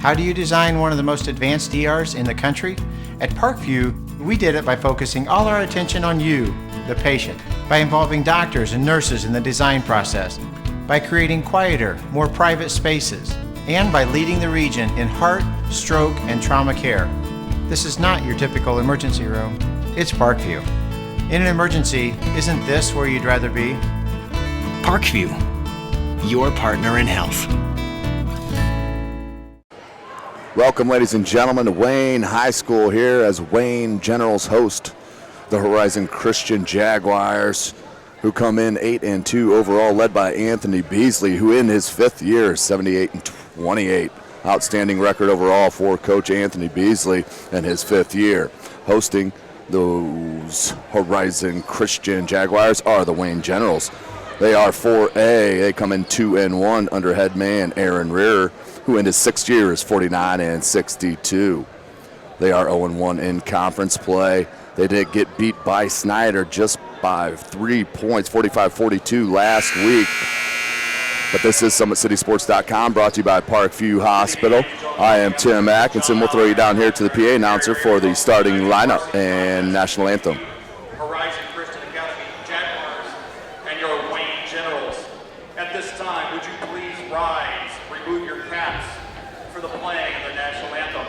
How do you design one of the most advanced ERs in the country? At Parkview, we did it by focusing all our attention on you, the patient, by involving doctors and nurses in the design process, by creating quieter, more private spaces, and by leading the region in heart, stroke, and trauma care. This is not your typical emergency room. It's Parkview. In an emergency, isn't this where you'd rather be? Parkview, your partner in health. Welcome, ladies and gentlemen, to Wayne High School here as Wayne Generals host the Horizon Christian Jaguars, who come in 8-2 overall, led by Anthony Beasley, who in his fifth year, 78-28. Outstanding record overall for Coach Anthony Beasley in his fifth year. Hosting those Horizon Christian Jaguars are the Wayne Generals. They are 4A. They come in 2-1 under head man Aaron Rearer, who in his sixth year is 49-62. They are 0-1 in conference play. They did get beat by Snyder just by 3 points, 45-42 last week. But this is SummitCitySports.com, brought to you by Parkview Hospital. I am Tim Atkinson. We'll throw you down here to the PA announcer for the starting lineup and national anthem. Horizon Christian Academy Jaguars and your Wayne Generals. At this time, would you please rise, remove your caps for the playing of the national anthem.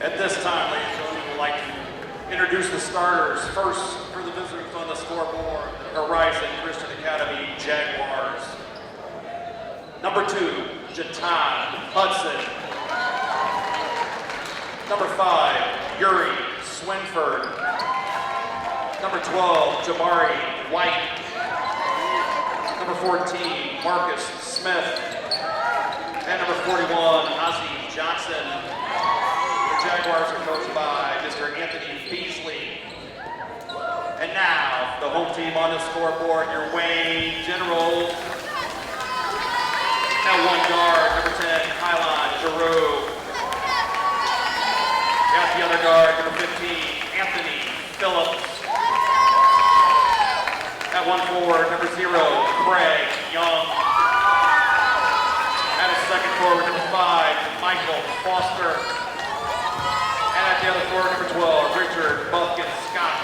At this time, ladies and gentlemen, we'd like to introduce the starters. First, for the visitors on the scoreboard, Horizon Christian Academy Jaguars. Number 2, Jatan Hudson. Number 5, Yuri Swinford. Number 12, Jamari White. Number 14, Marcus Smith. And number 41, Ozzie Johnson. Jaguars are coached by Mr. Anthony Beasley. And now, the home team on the scoreboard, your Wayne Generals. At 1 guard, number 10, Kylon Giroux. At the other guard, number 15, Anthony Phillips. At 1 forward, number 0, Craig Young. At a second forward, number 5, Michael Foster. At the other forward, number 12, Richard Buffkin Scott.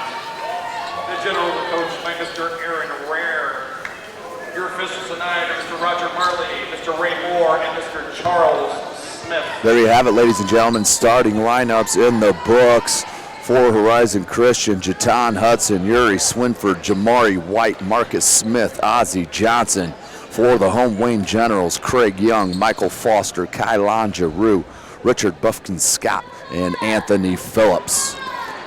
The generals are coached by Mr. Aaron Rare. Your officials tonight are Mr. Roger Marley, Mr. Ray Moore, and Mr. Charles Smith. There you have it, ladies and gentlemen. Starting lineups in the books for Horizon Christian: Jatan Hudson, Yuri Swinford, Jamari White, Marcus Smith, Ozzie Johnson. For the home Wayne Generals, Craig Young, Michael Foster, Kylan Giroux, Richard Buffkin Scott, and Anthony Phillips.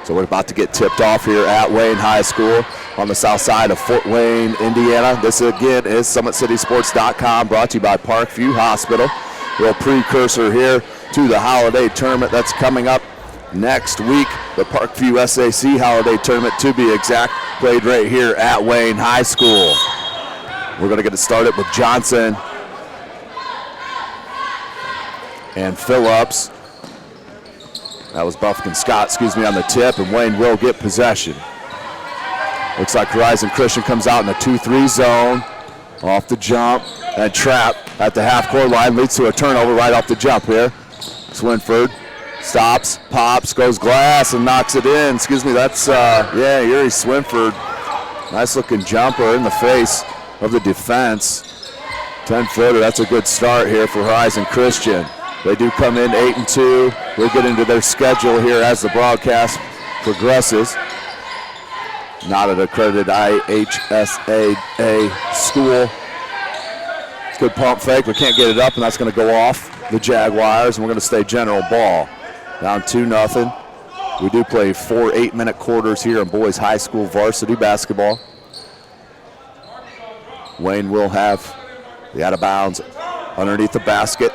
So we're about to get tipped off here at Wayne High School on the south side of Fort Wayne, Indiana. This again is SummitCitySports.com, brought to you by Parkview Hospital. A little precursor here to the holiday tournament that's coming up next week. The Parkview SAC holiday tournament, to be exact, played right here at Wayne High School. We're going to get it started with Johnson and Phillips. That was Buffkin Scott, on the tip, and Wayne will get possession. Looks like Horizon Christian comes out in a 2-3 zone. Off the jump, and trap at the half-court line leads to a turnover right off the jump here. Swinford stops, pops, goes glass, and knocks it in. That's, Yuri Swinford. Nice-looking jumper in the face of the defense. 10-footer, that's a good start here for Horizon Christian. They do come in 8-2. We'll get into their schedule here as the broadcast progresses. Not an accredited IHSAA school. It's a good pump fake. We can't get it up, and that's going to go off the Jaguars, and we're going to stay general ball. Down 2-0. We do play 4 8-minute quarters here in boys high school varsity basketball. Wayne will have the out of bounds underneath the basket.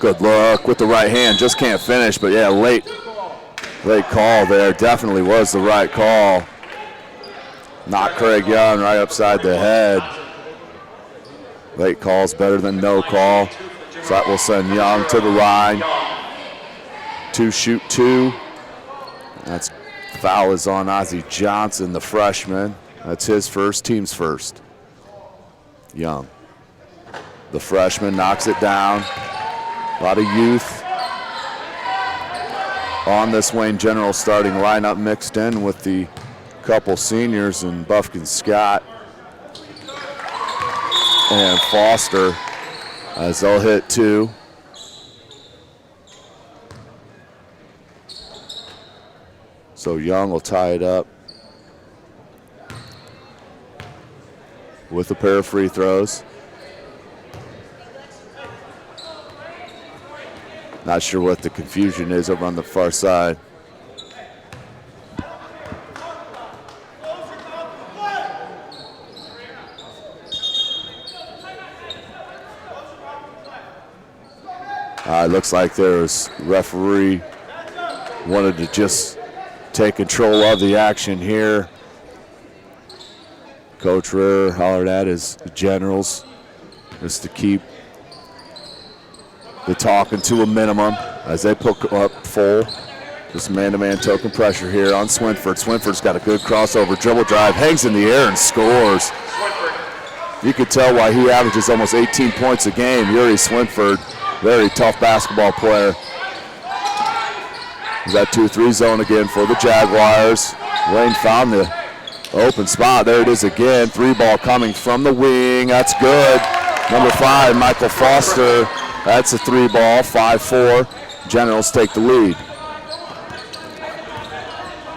Good look with the right hand, just can't finish, but yeah, late call there. Definitely was the right call. Knocked Craig Young right upside the head. Late call's better than no call. So that will send Young to the line. 2-2. That's foul is on Ozzie Johnson, the freshman. That's his first, team's first. Young, the freshman, knocks it down. A lot of youth on this Wayne General starting lineup, mixed in with the couple seniors and Buffkin Scott and Foster, as they'll hit 2. So Young will tie it up with a pair of free throws. Not sure what the confusion is over on the far side. It looks like there's referee wanted to just take control of the action here. Coach Rear hollered at his Generals just to keep the talking to a minimum as they put up full. Just man-to-man token pressure here on Swinford. Swinford's got a good crossover dribble drive, hangs in the air and scores. You could tell why he averages almost 18 points a game. Yuri Swinford, very tough basketball player. Is that 2-3 zone again for the Jaguars. Wayne found the open spot. There it is again. 3-ball coming from the wing. That's good. Number 5, Michael Foster. That's a 3-ball, 5-4. Generals take the lead.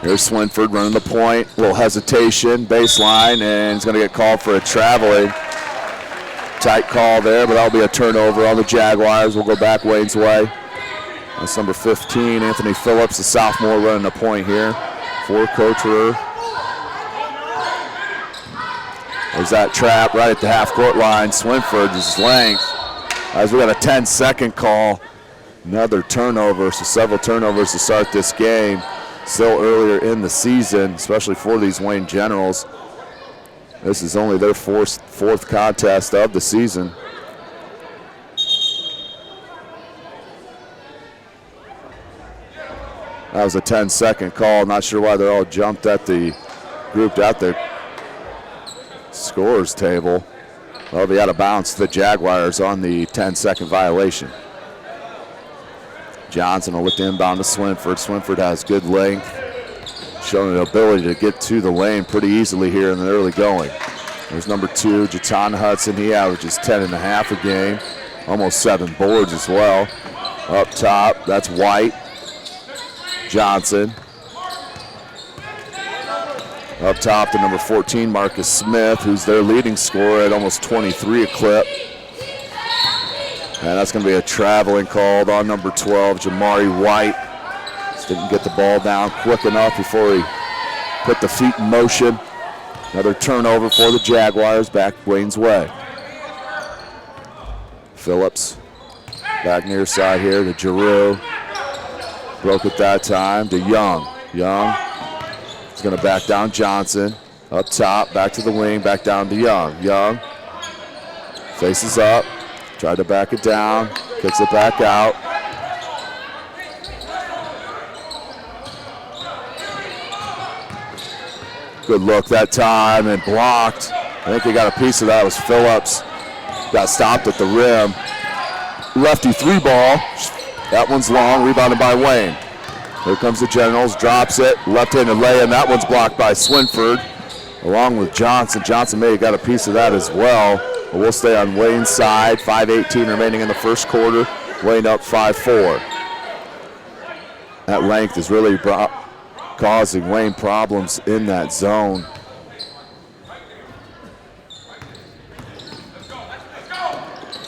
Here's Swinford running the point. A little hesitation, baseline, and he's going to get called for a traveling. Tight call there, but that'll be a turnover on the Jaguars. We'll go back Wayne's way. That's number 15, Anthony Phillips, the sophomore, running the point here for Coach Rear. There's that trap right at the half-court line. Swinford's length. As we got a 10-second call, another turnover, so several turnovers to start this game. Still earlier in the season, especially for these Wayne Generals. This is only their fourth contest of the season. That was a 10-second call. Not sure why they're all grouped at the scores table. They'll be out of bounds to the Jaguars on the 10-second violation. Johnson will look to inbound to Swinford. Swinford has good length, showing an ability to get to the lane pretty easily here in the early going. There's number 2, Jatan Hudson. He averages 10.5 a game, almost 7 boards as well. Up top, that's White. Johnson. Up top to number 14, Marcus Smith, who's their leading scorer at almost 23 a clip. And that's going to be a traveling called on number 12, Jamari White. Just didn't get the ball down quick enough before he put the feet in motion. Another turnover for the Jaguars, back Wayne's way. Phillips back near side here to Giroux. Broke it that time to Young. Young is going to back down Johnson. Up top, back to the wing, back down to Young. Young faces up, tried to back it down, kicks it back out. Good look that time and blocked. I think he got a piece of that. It was Phillips. Got stopped at the rim. Lefty 3 ball. That one's long, rebounded by Wayne. Here comes the Generals, drops it. Left-handed lay-in, that one's blocked by Swinford, along with Johnson. Johnson may have got a piece of that as well. But we'll stay on Wayne's side. 5:18 remaining in the first quarter. Wayne up 5-4. That length is really causing Wayne problems in that zone.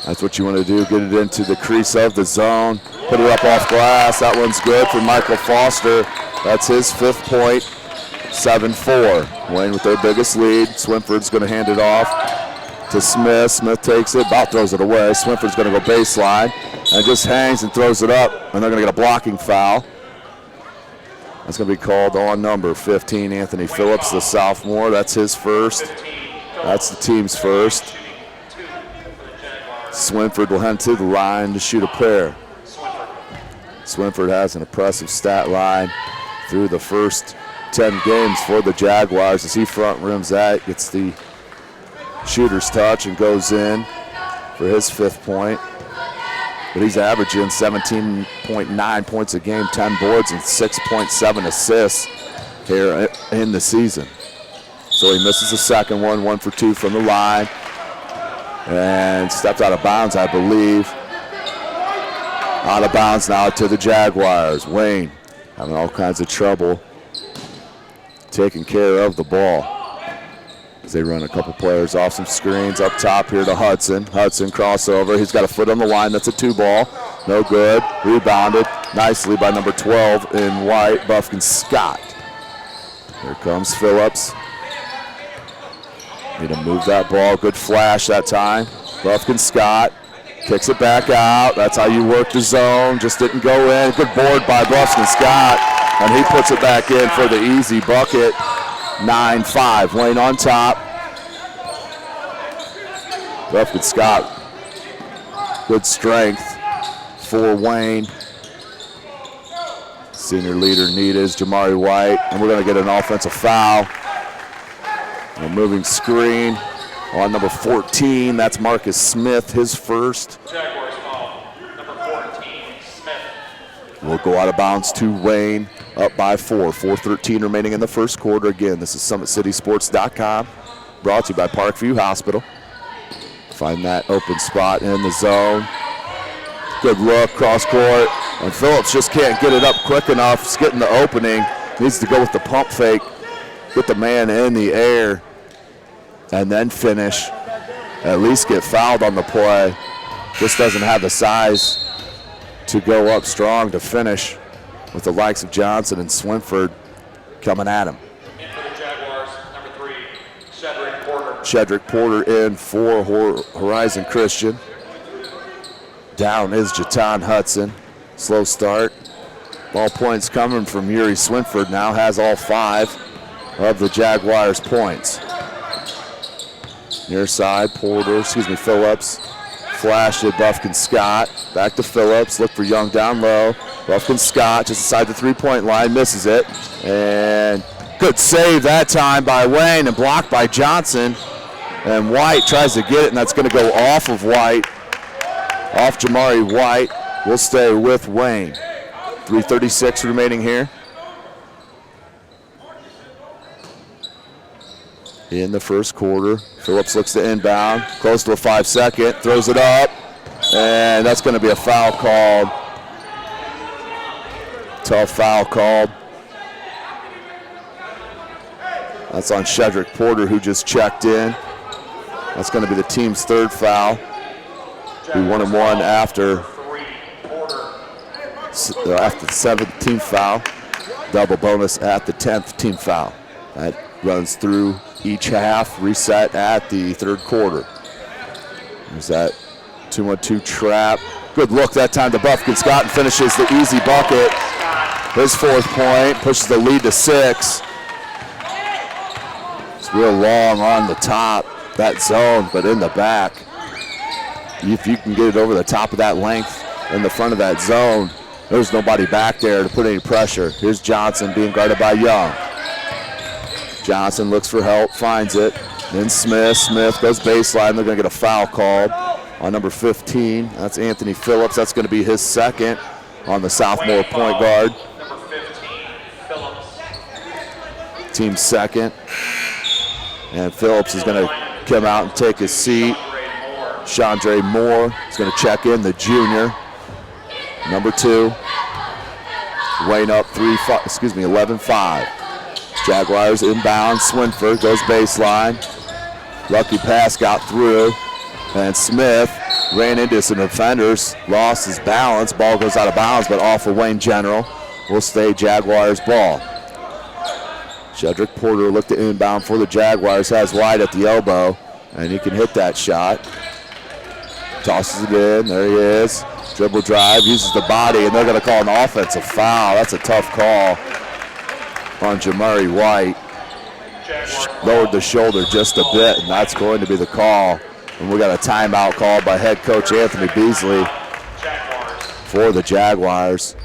That's what you want to do, get it into the crease of the zone, put it up off glass. That one's good for Michael Foster. That's his 5th point, 7-4. Wayne with their biggest lead. Swinford's going to hand it off to Smith. Smith takes it, about throws it away. Swinford's going to go baseline and just hangs and throws it up, and they're going to get a blocking foul. That's going to be called on number 15, Anthony Phillips, the sophomore. That's his first. That's the team's first. Swinford will head to the line to shoot a pair. Swinford has an impressive stat line through the first 10 games for the Jaguars as he front rims that, gets the shooter's touch and goes in for his 5th point. But he's averaging 17.9 points a game, 10 boards, and 6.7 assists here in the season. So he misses the second one, 1 for 2 from the line. And stepped out of bounds, I believe. Out of bounds now to the Jaguars. Wayne having all kinds of trouble taking care of the ball as they run a couple players off some screens. Up top here to Hudson. Hudson crossover. He's got a foot on the line. That's a 2-ball. No good. Rebounded nicely by number 12 in white, Buffkin Scott. Here comes Phillips. Need to move that ball. Good flash that time. Buffkin Scott kicks it back out. That's how you work the zone. Just didn't go in. Good board by Buffkin Scott. And he puts it back in for the easy bucket. 9-5. Wayne on top. Buffkin Scott. Good strength for Wayne. Senior leader needed is Jamari White. And we're going to get an offensive foul. A moving screen on number 14. That's Marcus Smith, his first. Jaguars foul, number 14, Smith. Will go out of bounds to Wayne, up by 4. 4:13 remaining in the first quarter. Again, this is SummitCitySports.com, brought to you by Parkview Hospital. Find that open spot in the zone. Good look, cross court. And Phillips just can't get it up quick enough. He's getting the opening. Needs to go with the pump fake. Get the man in the air and then finish. At least get fouled on the play. Just doesn't have the size to go up strong to finish with the likes of Johnson and Swinford coming at him. In for the Jaguars, number 3, Shedrick Porter. Shedrick Porter in for Horizon Christian. Down is Jatan Hudson. Slow start. Ball points coming from Yuri Swinford. Now has all 5 of the Jaguars' points. Near side, Phillips. Flash to Buffkin Scott. Back to Phillips. Look for Young down low. Buffkin Scott just inside the 3-point line. Misses it. And good save that time by Wayne and blocked by Johnson. And White tries to get it, and that's going to go off of White. Off Jamari White. We'll stay with Wayne. 3:36 remaining here in the first quarter. Phillips looks to inbound, close to a 5-second, throws it up, and that's going to be a foul called. Tough foul called. That's on Shedrick Porter, who just checked in. That's going to be the team's third foul. Be 1-1 after the 17th foul. Double bonus at the 10th team foul. That runs through each half, reset at the third quarter. There's that 2-1-2 trap. Good look that time to Buffkin Scott and finishes the easy bucket. His 4th point, pushes the lead to 6. It's real long on the top, that zone, but in the back. If you can get it over the top of that length in the front of that zone, there's nobody back there to put any pressure. Here's Johnson being guarded by Young. Johnson looks for help, finds it. Then Smith goes baseline. They're going to get a foul called on number 15. That's Anthony Phillips. That's going to be his second on the sophomore point guard. Number 15, Phillips. Team's second. And Phillips is going to come out and take his seat. Chandre Moore is going to check in, the junior. Number 2. Wayne up 11-5. Jaguars inbound. Swinford goes baseline. Lucky pass got through. And Smith ran into some defenders, lost his balance. Ball goes out of bounds, but off of Wayne General. Will stay Jaguars ball. Shedrick Porter looked at inbound for the Jaguars, has wide at the elbow, and he can hit that shot. Tosses it in, there he is. Dribble drive, uses the body, and they're going to call an offensive foul. That's a tough call on Jamari White. Lowered the shoulder just a bit, and that's going to be the call. And we got a timeout called by head coach Anthony Beasley for the Jaguars.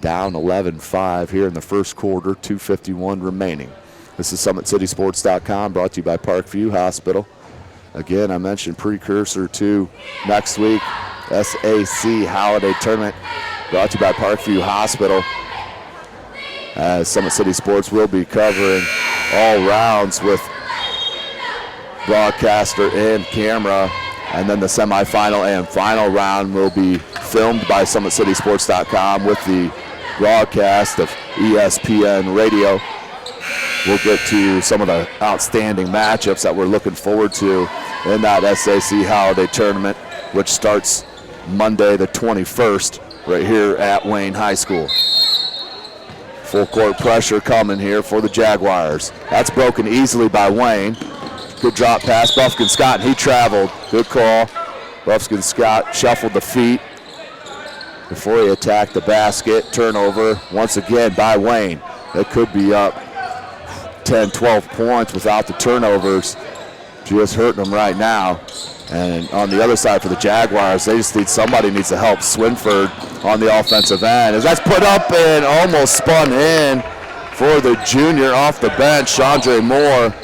Down 11-5 here in the first quarter, 2:51 remaining. This is SummitCitySports.com, brought to you by Parkview Hospital. Again, I mentioned precursor to next week, SAC Holiday Tournament, brought to you by Parkview Hospital. As Summit City Sports will be covering all rounds with broadcaster and camera, and then the semifinal and final round will be filmed by SummitCitySports.com with the broadcast of ESPN Radio. We'll get to some of the outstanding matchups that we're looking forward to in that SAC Holiday Tournament, which starts Monday the 21st right here at Wayne High School. Full court pressure coming here for the Jaguars. That's broken easily by Wayne. Good drop pass, Buffkin Scott, and he traveled. Good call. Buffkin Scott shuffled the feet before he attacked the basket. Turnover once again by Wayne. They could be up 10, 12 points without the turnovers. Just hurting them right now. And on the other side for the Jaguars, they just need somebody needs to help Swinford on the offensive end. As that's put up and almost spun in for the junior off the bench, Chandre Moore.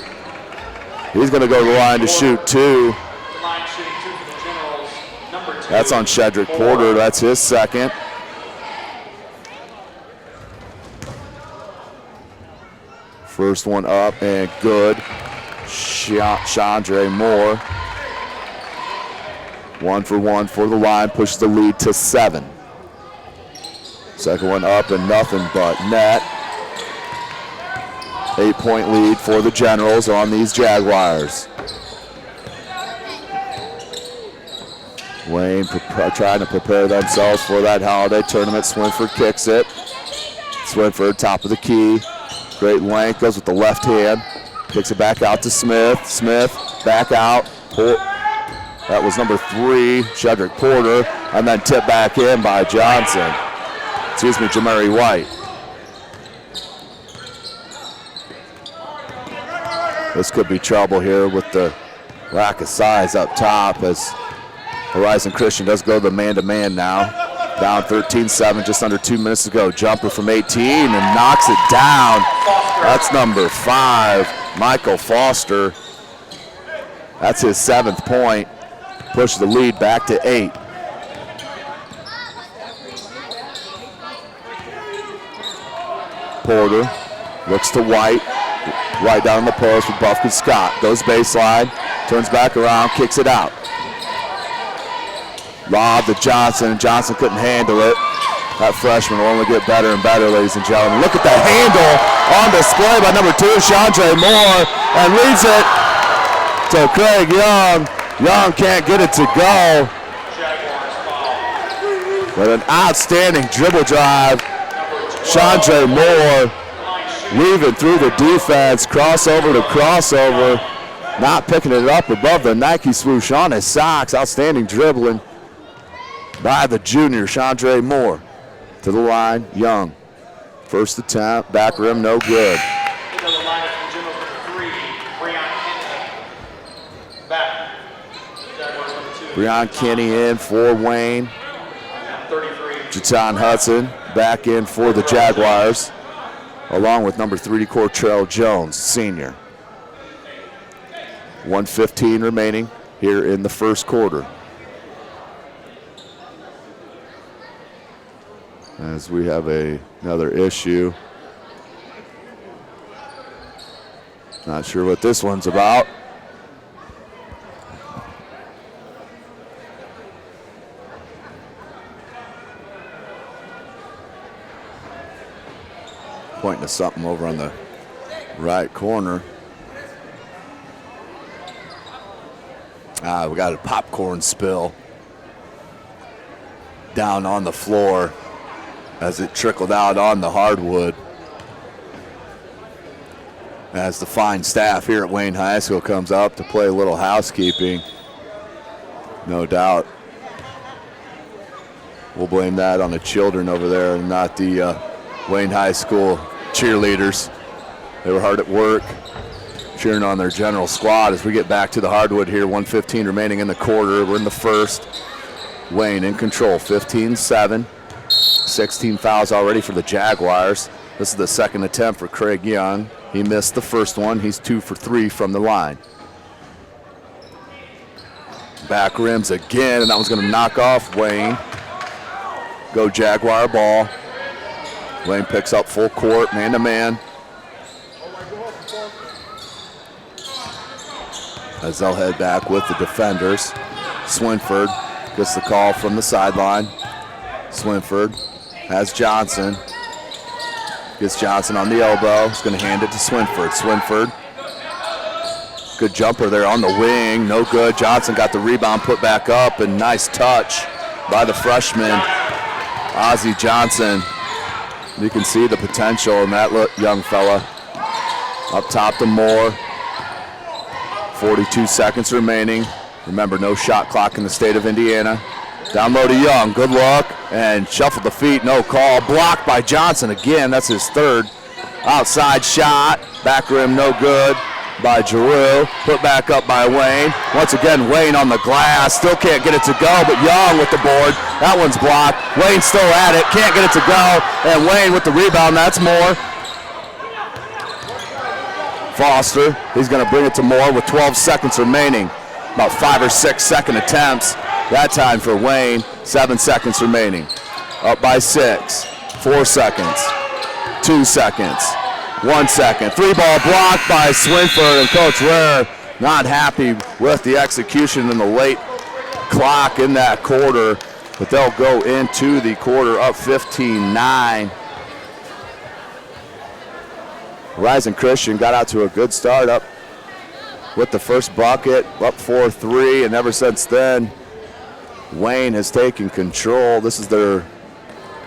He's going to go to the line to shoot 2. That's on Shedrick Porter. That's his second. First one up and good. Chandre Moore. 1 for 1 for the line, pushes the lead to 7. Second one up and nothing but net. 8-point lead for the Generals on these Jaguars. Wayne trying to prepare themselves for that holiday tournament. Swinford kicks it. Swinford, top of the key. Great length, goes with the left hand. Kicks it back out to Smith. Smith, back out. That was number 3, Shedrick Porter. And then tipped back in by Johnson. Jamari White. This could be trouble here with the lack of size up top as Horizon Christian does go to the man-to-man now. Down 13-7, just under 2 minutes to go. Jumper from 18 and knocks it down. That's number 5, Michael Foster. That's his 7th point. Pushes the lead back to 8. Porter looks to White. White down on the post with Buffkin Scott. Goes baseline, turns back around, kicks it out. Lob to Johnson. Johnson couldn't handle it. That freshman will only get better and better, ladies and gentlemen. Look at the handle on display by number 2, Chandre Moore, and leads it to Craig Young. Young can't get it to go. But an outstanding dribble drive. Chandre Moore weaving through the defense, crossover to crossover, not picking it up above the Nike swoosh on his socks. Outstanding dribbling by the junior, Chandre Moore. To the line, Young. First attempt, back rim, no good. Into the line from Generals number 3, Breon Kenny. Back. Jaguars number 2. Breon Kenny in for Wayne. 33. Jaton Hudson back in for the Jaguars, along with number 3, Cortrell Jones, senior. 1:15 remaining here in the first quarter. As we have another issue. Not sure what this one's about. Pointing to something over on the right corner. We got a popcorn spill down on the floor as it trickled out on the hardwood. As the fine staff here at Wayne High School comes up to play a little housekeeping, no doubt we'll blame that on the children over there and not the Wayne High School cheerleaders. They were hard at work cheering on their general squad as we get back to the hardwood here. 1:15 remaining in the quarter. We're in the first. Wayne in control, 15-7. 16 fouls already for the Jaguars. This is the second attempt for Craig Young. He missed the first one. He's 2 for 3 from the line. Back rims again, and that one's going to knock off Wayne. Go Jaguar ball. Wayne picks up full court, man-to-man. As they'll head back with the defenders. Swinford gets the call from the sideline. Swinford has Johnson. Gets Johnson on the elbow. He's going to hand it to Swinford. Swinford, good jumper there on the wing. No good. Johnson got the rebound, put back up, and nice touch by the freshman, Ozzie Johnson. You can see the potential in that young fella. Up top to Moore. 42 seconds remaining. Remember, no shot clock in the state of Indiana. Down low to Young, good look, and shuffled the feet, no call. Blocked by Johnson again, that's his third. Outside shot, back rim no good by Giroux. Put back up by Wayne. Once again, Wayne on the glass, still can't get it to go, but Young with the board. That one's blocked. Wayne still at it, can't get it to go, and Wayne with the rebound, that's Moore. Foster, he's going to bring it to Moore with 12 seconds remaining. About 5 or 6 second attempts. That time for Wayne, 7 seconds remaining. Up by 6, 4 seconds, 2 seconds, 1 second. 3-ball blocked by Swinford, and Coach Ware not happy with the execution in the late clock in that quarter, but they'll go into the quarter up 15-9. Horizon Christian got out to a good start up with the first bucket, up 4-3, and ever since then, Wayne has taken control. This is their,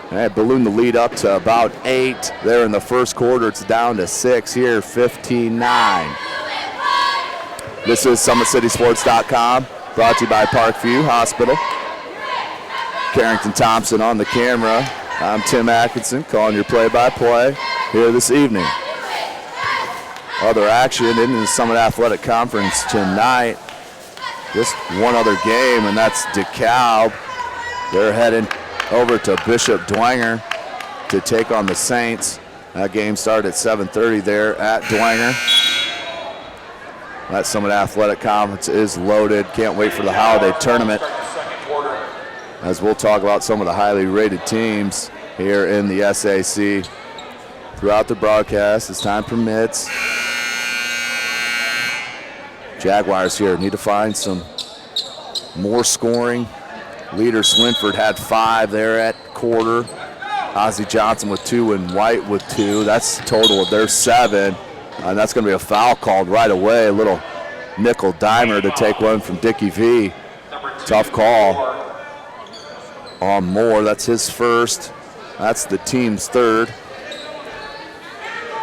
ballooned the lead up to about 8 there in the first quarter. It's down to 6 here, 15-9. This is SummitCitySports.com, brought to you by Parkview Hospital. Carrington Thompson on the camera. I'm Tim Atkinson, calling your play-by-play here this evening. Other action in the Summit Athletic Conference tonight. Just one other game, and that's DeKalb. They're heading over to Bishop Dwenger to take on the Saints. That game started at 7:30 there at Dwenger. That Summit Athletic Conference is loaded. Can't wait for the holiday tournament, as we'll talk about some of the highly rated teams here in the SAC throughout the broadcast as time permits. Jaguars here need to find some more scoring. Leader Swinford had 5 there at quarter. Ozzie Johnson with 2 and White with 2. That's a total of their 7. And that's going to be a foul called right away. A little nickel dimer to take one from Dickie V. Tough call on Moore. That's his first. That's the team's third.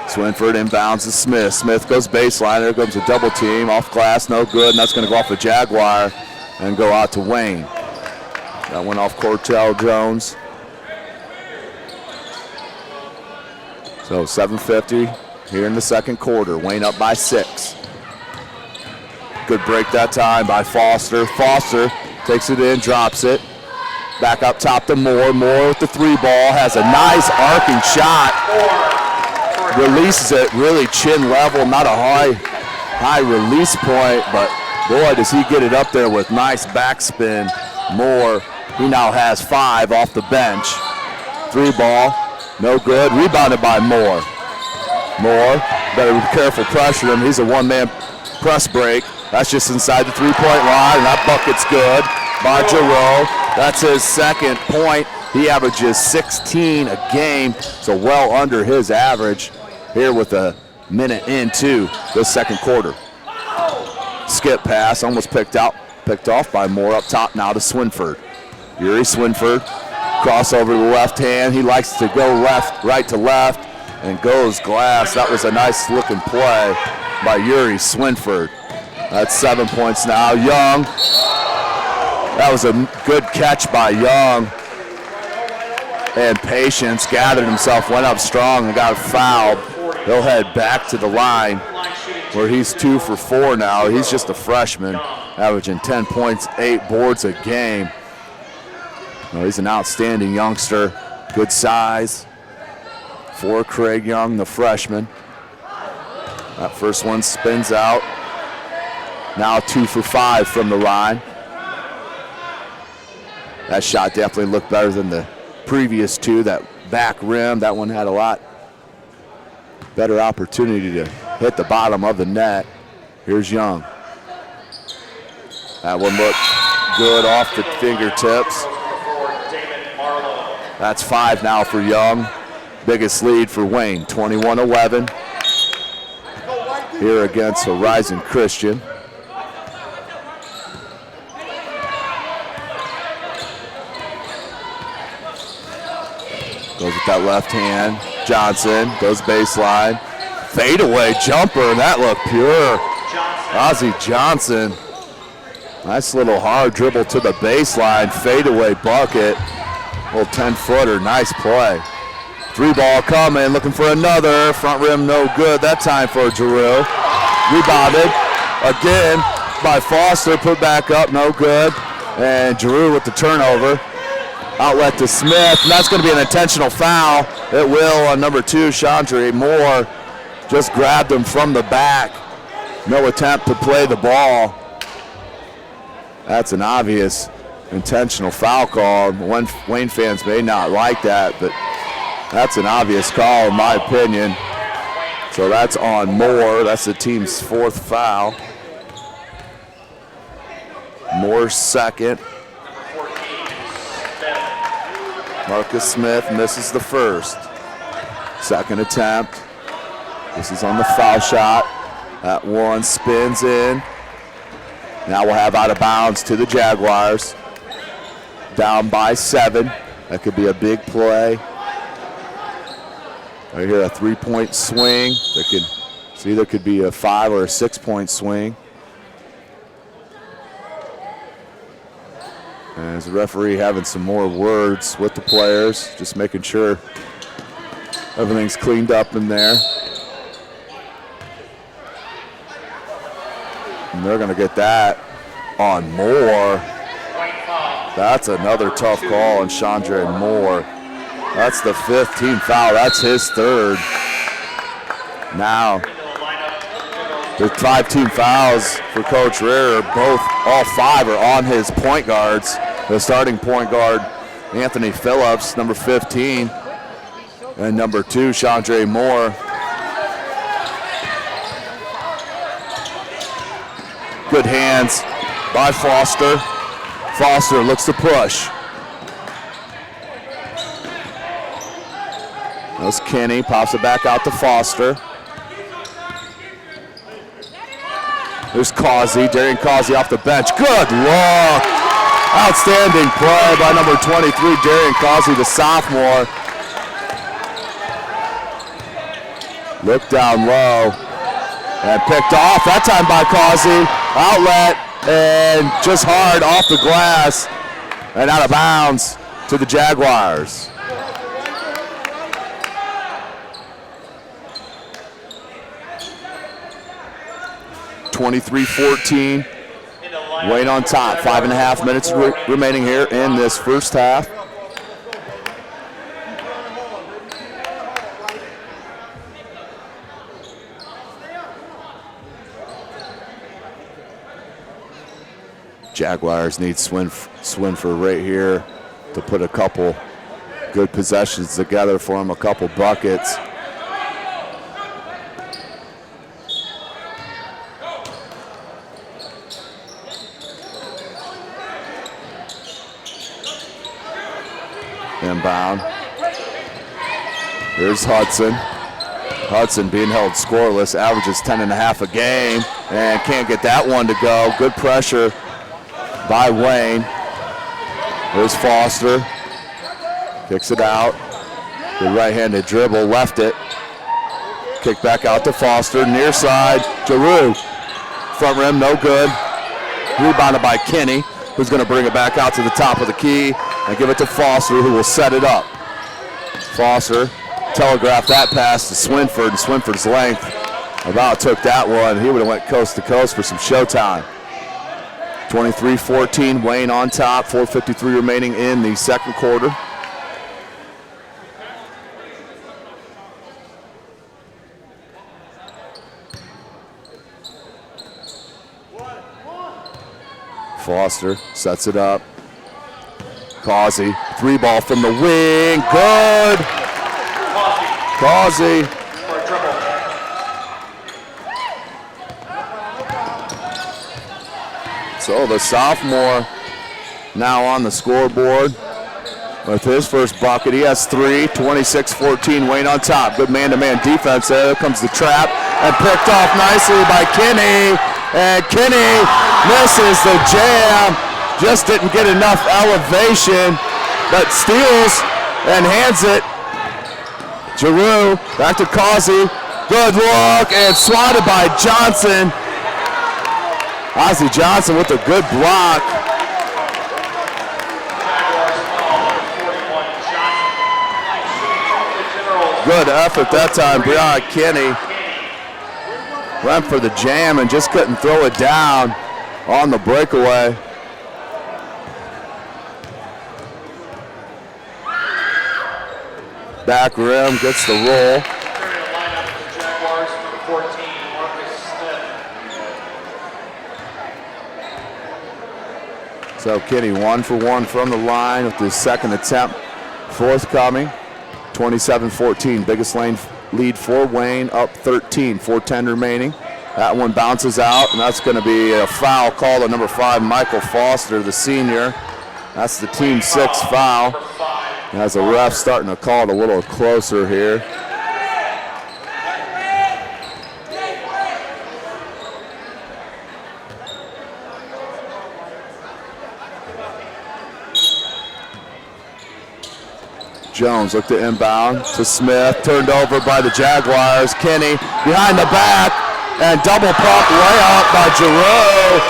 Swinford inbounds to Smith. Smith goes baseline. There comes a double team. Off glass, no good. And that's going to go off a Jaguar and go out to Wayne. That went off Cortell Jones. So 7:50 here in the second quarter. Wayne up by 6. Good break that time by Foster. Foster takes it in, drops it. Back up top to Moore. Moore with the 3 ball. Has a nice arcing shot. Releases it really chin level. Not a high release point, but boy, does he get it up there with nice backspin. Moore, he now has 5 off the bench. 3 ball, no good. Rebounded by Moore. Moore, better be careful, pressure him. He's a one-man press break. That's just inside the 3-point line, and that bucket's good by Giroux. That's his second point. He averages 16 a game, so well under his average here with a minute into the second quarter. Skip pass, almost picked off by Moore. Up top now to Swinford. Yuri Swinford, crossover to the left hand. He likes to go right to left, and goes glass. That was a nice looking play by Yuri Swinford. That's 7 points now. Young, that was a good catch by Young. And Patience gathered himself, went up strong, and got fouled. He'll head back to the line where he's 2 for 4 now. He's just a freshman, averaging 10 points, 8 boards a game. Well, he's an outstanding youngster, good size. For Craig Young, the freshman. That first one spins out. Now 2 for 5 from the line. That shot definitely looked better than the previous 2. That back rim, that one had a lot better opportunity to hit the bottom of the net. Here's Young. That one looked good off the fingertips. That's 5 now for Young. Biggest lead for Wayne, 21-11. Here against Horizon Christian. Goes with that left hand. Johnson goes baseline. Fadeaway jumper, and that looked pure. Ozzie Johnson. Nice little hard dribble to the baseline. Fadeaway bucket. Little 10-footer, nice play. 3 ball coming, looking for another. Front rim no good that time for Giroux. Rebounded again by Foster, put back up, no good. And Giroux with the turnover. Outlet to Smith, and that's going to be an intentional foul. It will on number 2, Chandra Moore. Just grabbed him from the back. No attempt to play the ball. That's an obvious intentional foul call. Wayne fans may not like that, but that's an obvious call in my opinion. So that's on Moore. That's the team's 4th foul. Moore's second. Marcus Smith misses the first. Second attempt. This is on the foul shot. That one spins in. Now we'll have out of bounds to the Jaguars. Down by 7. That could be a big play. Right here, a 3-point swing. There could be a 5 or a 6-point swing. And as the referee having some more words with the players, just making sure everything's cleaned up in there. And they're going to get that on Moore. That's another tough call on Chandra Moore. That's the 5th team foul. That's his 3rd. Now, the 5 team fouls for Coach Rear, all 5 are on his point guards. The starting point guard, Anthony Phillips, number 15, and number 2, Chandra Moore. Good hands by Foster. Foster looks to push. That's Kenny, pops it back out to Foster. There's Causey, Darian Causey off the bench. Good look! Outstanding play by number 23, Darian Causey, the sophomore. Look down low and picked off, that time by Causey. Outlet and just hard off the glass and out of bounds to the Jaguars. (23-14). Wayne on top. 5.5 minutes remaining here in this first half. Jaguars need Swinford right here to put a couple good possessions together for him, a couple buckets. Inbound. Here's Hudson. Hudson being held scoreless, averages 10.5 a game, and can't get that one to go. Good pressure by Wayne. There's Foster. Kicks it out. Good right-handed dribble, left it. Kick back out to Foster, near side. Giroux. Front rim, no good. Rebounded by Kenny, who's going to bring it back out to the top of the key and give it to Foster, who will set it up. Foster telegraphed that pass to Swinford, and Swinford's length about took that one. He would have went coast to coast for some showtime. 23-14, Wayne on top, 4:53 remaining in the second quarter. Foster sets it up. Causey, 3-ball from the wing, good. Causey. So the sophomore now on the scoreboard with his first bucket. He has 3, 26-14, Wayne on top. Good man-to-man defense there. There comes the trap and picked off nicely by Kenny. And Kenny misses the jam. Just didn't get enough elevation, but steals and hands it. Giroux back to Causey. Good look and swatted by Johnson. Ozzie Johnson with a good block. Good effort that time, Brian Kenny. Went for the jam and just couldn't throw it down on the breakaway. Back rim, gets the roll. So Kenny 1 for 1 from the line with his second attempt forthcoming. 27-14, biggest lead for Wayne, up 13, 4:10 remaining. That one bounces out, and that's going to be a foul called on number 5, Michael Foster, the senior. That's the team 6th foul. As the ref starting to call it a little closer here. Jones looked to inbound to Smith, turned over by the Jaguars. Kenny behind the back and double pump layup by Giroux.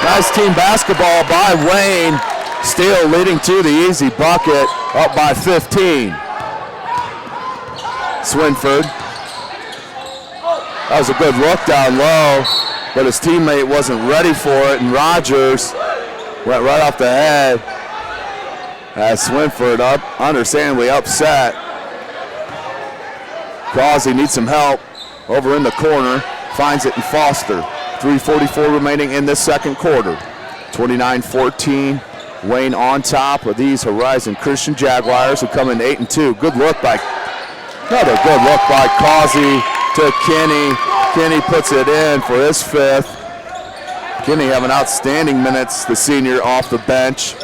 Nice team basketball by Wayne. Steele leading to the easy bucket, up by 15. Swinford. That was a good look down low, but his teammate wasn't ready for it, and Rogers went right off the head. As Swinford understandably upset. Causey needs some help over in the corner, finds it in Foster. 3:44 remaining in this second quarter. 29-14. Wayne on top of these Horizon Christian Jaguars, who come in 8-2. Good look by, another good look by Causey to Kenny. Kenny puts it in for his 5th. Kenny having outstanding minutes, the senior off the bench.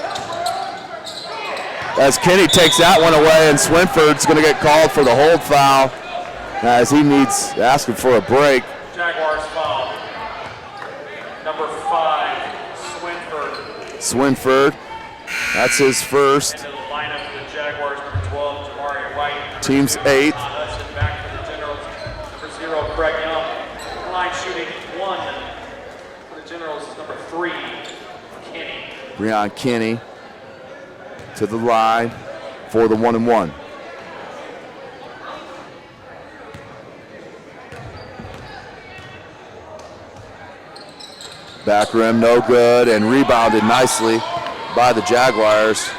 as Kinney takes that one away, and Swinford's going to get called for the hold foul as he needs asking for a break. Jaguars foul. Number 5, Swinford. Swinford, that's his first. Into the lineup for the Jaguars, number 12, Jamari White. Team's 8th. Hudson back for the Generals, number 0, Craig Young. Line shooting 1 for the Generals is number 3, Kinney. Breon Kinney to the line for the 1-and-1. Back rim, no good, and rebounded nicely by the Jaguars.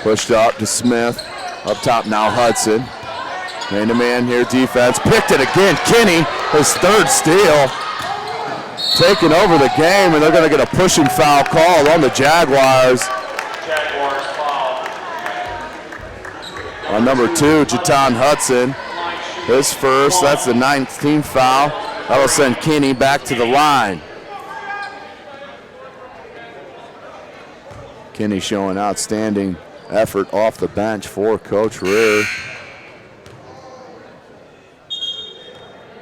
Pushed up to Smith. Up top now Hudson. Man-to-man here, defense. Picked it again. Kinney, his third steal. Taking over the game, and they're going to get a pushing foul call on the Jaguars. Jaguars foul. On number 2, Jatan Hudson. His first, that's the 9th team foul. That'll send Kinney back to the line. Kinney showing outstanding effort off the bench for Coach Rear,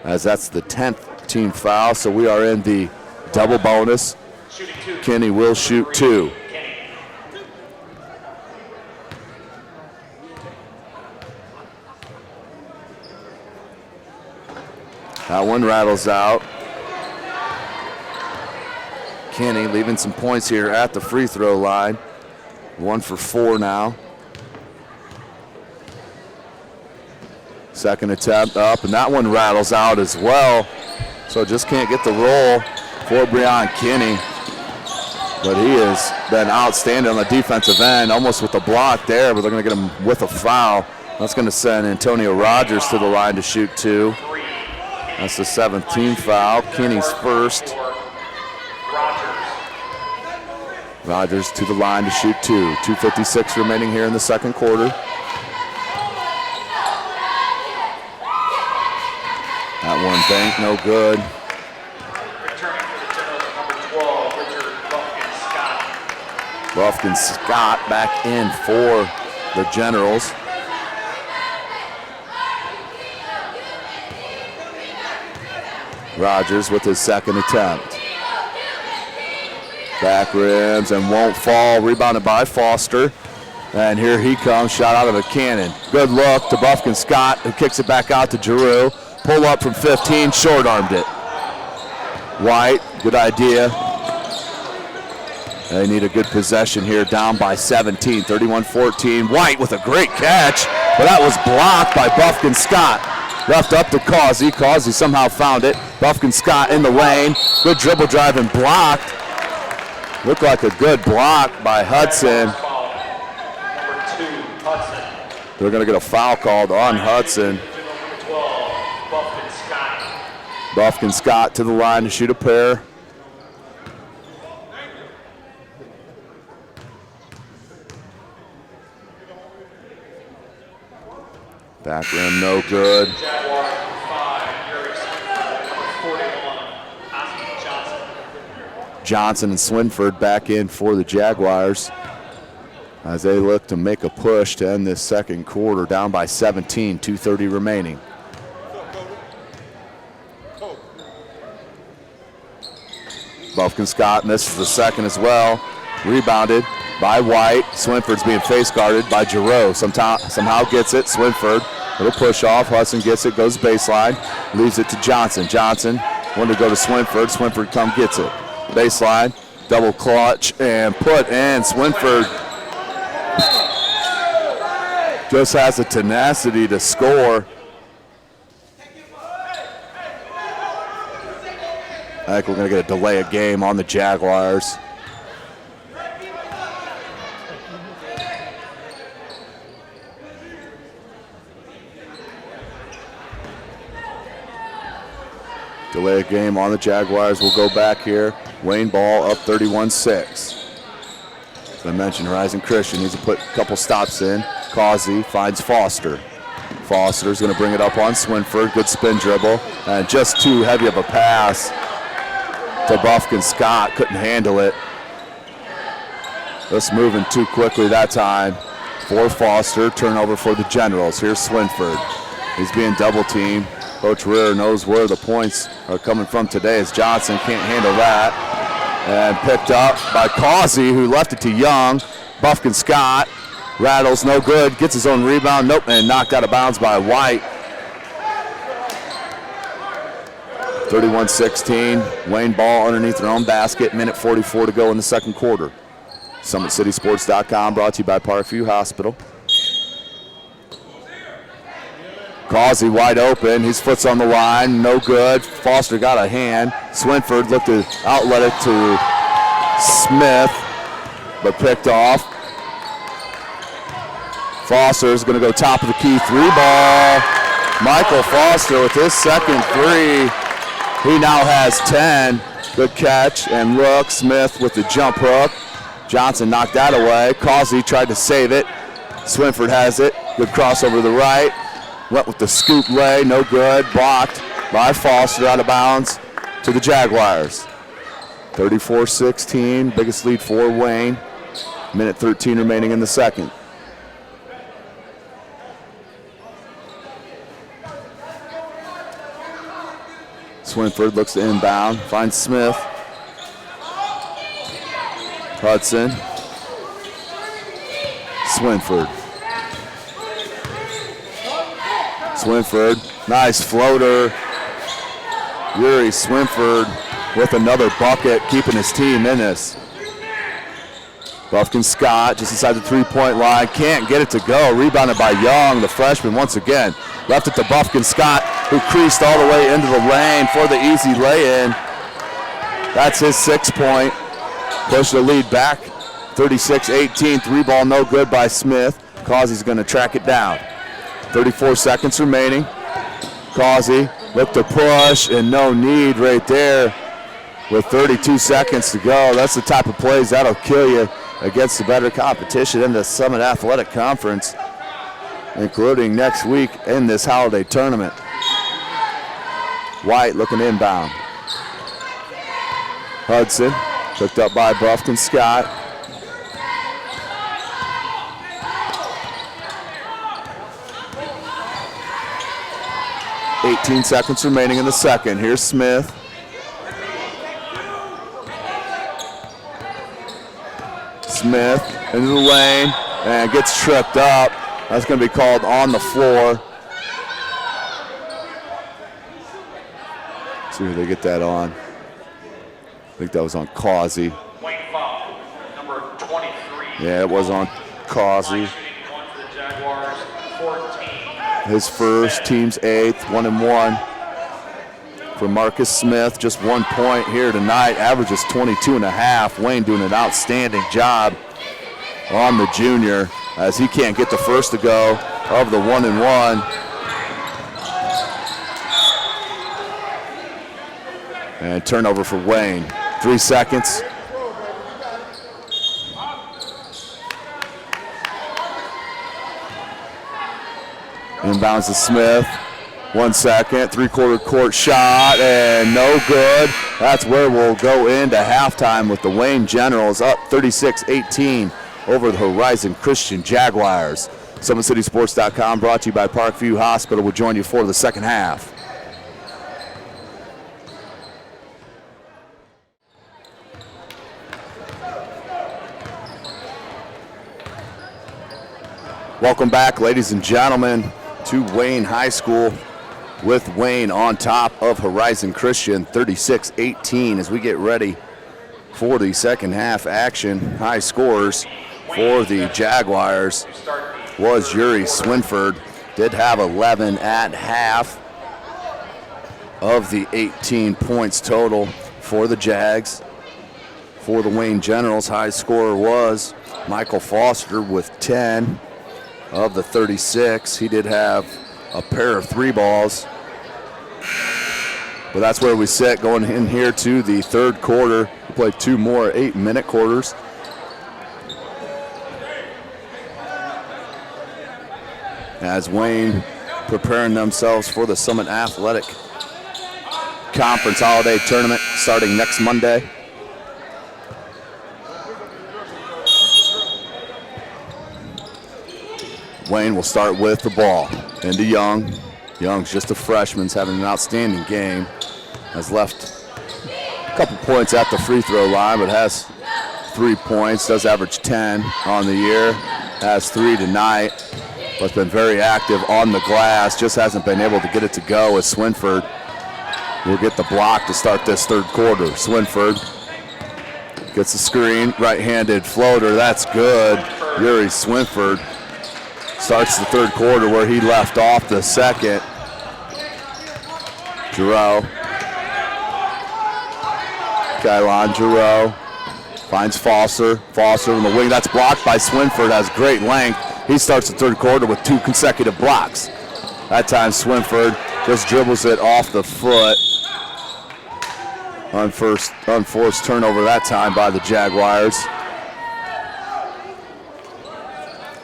as that's the 10th team foul, so we are in the double bonus. Kinney will shoot 2. That one rattles out. Kinney leaving some points here at the free throw line. 1 for 4 now. Second attempt up, and that one rattles out as well. So just can't get the roll for Breon Kinney. But he has been outstanding on the defensive end, almost with a block there, but they're going to get him with a foul. That's going to send Antonio Rogers to the line to shoot 2. That's the 7th team foul. Kinney's first. Rogers to the line to shoot 2. 2:56 remaining here in the second quarter. That one bank, no good. Returning for the Generals, number 12, Richard Buffkin Scott. Buffkin Scott back in for the Generals. Rogers with his second attempt. Back rims and won't fall. Rebounded by Foster. And here he comes, shot out of a cannon. Good look to Buffkin Scott, who kicks it back out to Giroux. Pull up from 15, short-armed it. White, good idea. They need a good possession here, down by 17, 31-14. White with a great catch, but that was blocked by Buffkin Scott. Left up to Causey. Causey somehow found it. Buffkin Scott in the lane. Good dribble drive and blocked. Looked like a good block by Hudson. Number 2, Hudson. They're going to get a foul called on Hudson. Number 12, Buffkin Scott. Buffkin Scott to the line to shoot a pair. Back rim, no good. Jaguars, number 5, Gary Swinford. Number 41, Oscar Johnson. Johnson and Swinford back in for the Jaguars as they look to make a push to end this second quarter, down by 17, 2:30 remaining. Buffkin Scott misses the second as well. Rebounded by White. Swinford's being face guarded by Giroux. Somehow gets it. Swinford, little push off. Hudson gets it, goes baseline, leaves it to Johnson. Johnson wanted to go to Swinford. Swinford gets it. Baseline, double clutch and put in. Swinford just has the tenacity to score. I think we're going to get a delay of game on the Jaguars. Delay of game on the Jaguars. We'll go back here. Wayne Ball up 31-6. As I mentioned, Horizon Christian needs to put a couple stops in. Causey finds Foster. Foster's going to bring it up on Swinford. Good spin dribble. And just too heavy of a pass to Buffkin Scott. Couldn't handle it. Just moving too quickly that time for Foster. Turnover for the Generals. Here's Swinford. He's being double teamed. Coach Rear knows where the points are coming from today as Johnson can't handle that. And picked up by Causey, who left it to Young. Buffkin Scott rattles, no good. Gets his own rebound. Nope, and knocked out of bounds by White. 31-16. Wayne ball underneath their own basket. Minute 44 to go in the second quarter. SummitCitySports.com brought to you by Parkview Hospital. Causey wide open. His foot's on the line. No good. Foster got a hand. Swinford looked to outlet it to Smith, but picked off. Foster's going to go top of the key. 3-ball. Michael Foster with his second three. He now has 10. Good catch and look. Smith with the jump hook. Johnson knocked that away. Causey tried to save it. Swinford has it. Good crossover to the right. Went with the scoop lay. No good. Blocked by Foster out of bounds to the Jaguars. 34-16. Biggest lead for Wayne. Minute 13 remaining in the second. Swinford looks to inbound. Finds Smith. Hudson. Swinford. Swinford, nice floater. Yuri Swinford with another bucket, keeping his team in this. Buffkin Scott just inside the three-point line. Can't get it to go. Rebounded by Young, the freshman, once again. Left it to Buffkin Scott, who creased all the way into the lane for the easy lay-in. That's his 6-point. Push the lead back. 36-18. Three-ball no good by Smith. Causey's going to track it down. 34 seconds remaining. Causey looked to push, and no need right there with 32 seconds to go. That's the type of plays that'll kill you against the better competition in the Summit Athletic Conference, including next week in this holiday tournament. White looking inbound. Hudson picked up by Buffkin Scott. .18 seconds remaining in the second. Here's Smith. Smith into the lane and gets tripped up. That's going to be called on the floor. See who they get that on. I think that was on Causey. Wayne foul, number 23. Yeah, it was on Causey. Shooting one for the Jaguars, 14. His first, team's 8th, 1-1. For Marcus Smith, just 1 point here tonight, averages 22.5. Wayne doing an outstanding job on the junior as he can't get the first to go of the 1-1. And turnover for Wayne. 3 seconds. Inbounds to Smith. 1 second, three-quarter court shot, and no good. That's where we'll go into halftime with the Wayne Generals up 36-18 over the Horizon Christian Jaguars. SummitCitySports.com brought to you by Parkview Hospital. We'll join you for the second half. Welcome back, ladies and gentlemen, to Wayne High School, with Wayne on top of Horizon Christian 36-18 as we get ready for the second half action. High scores for the Jaguars was Yuri Swinford. Did have 11 at half of the 18 points total for the Jags. For the Wayne Generals, high scorer was Michael Foster with 10 of the 36. He did have a pair of 3 balls. But that's where we sit going in here to the third quarter. We play 2 more 8-minute quarters. As Wayne preparing themselves for the Summit Athletic Conference Holiday Tournament starting next Monday. Wayne will start with the ball. Into Young. Young's just a freshman, he's having an outstanding game. Has left a couple points at the free throw line, but has 3 points, does average 10 on the year, has 3 tonight, but's been very active on the glass, just hasn't been able to get it to go as Swinford will get the block to start this third quarter. Swinford gets the screen, right-handed floater, that's good. Yuri Swinford starts the third quarter where he left off the second. Giroux. Kylon Giroux finds Foster. Foster in the wing. That's blocked by Swinford. Has great length. He starts the third quarter with 2 consecutive blocks. That time Swinford just dribbles it off the foot. Unforced turnover that time by the Jaguars.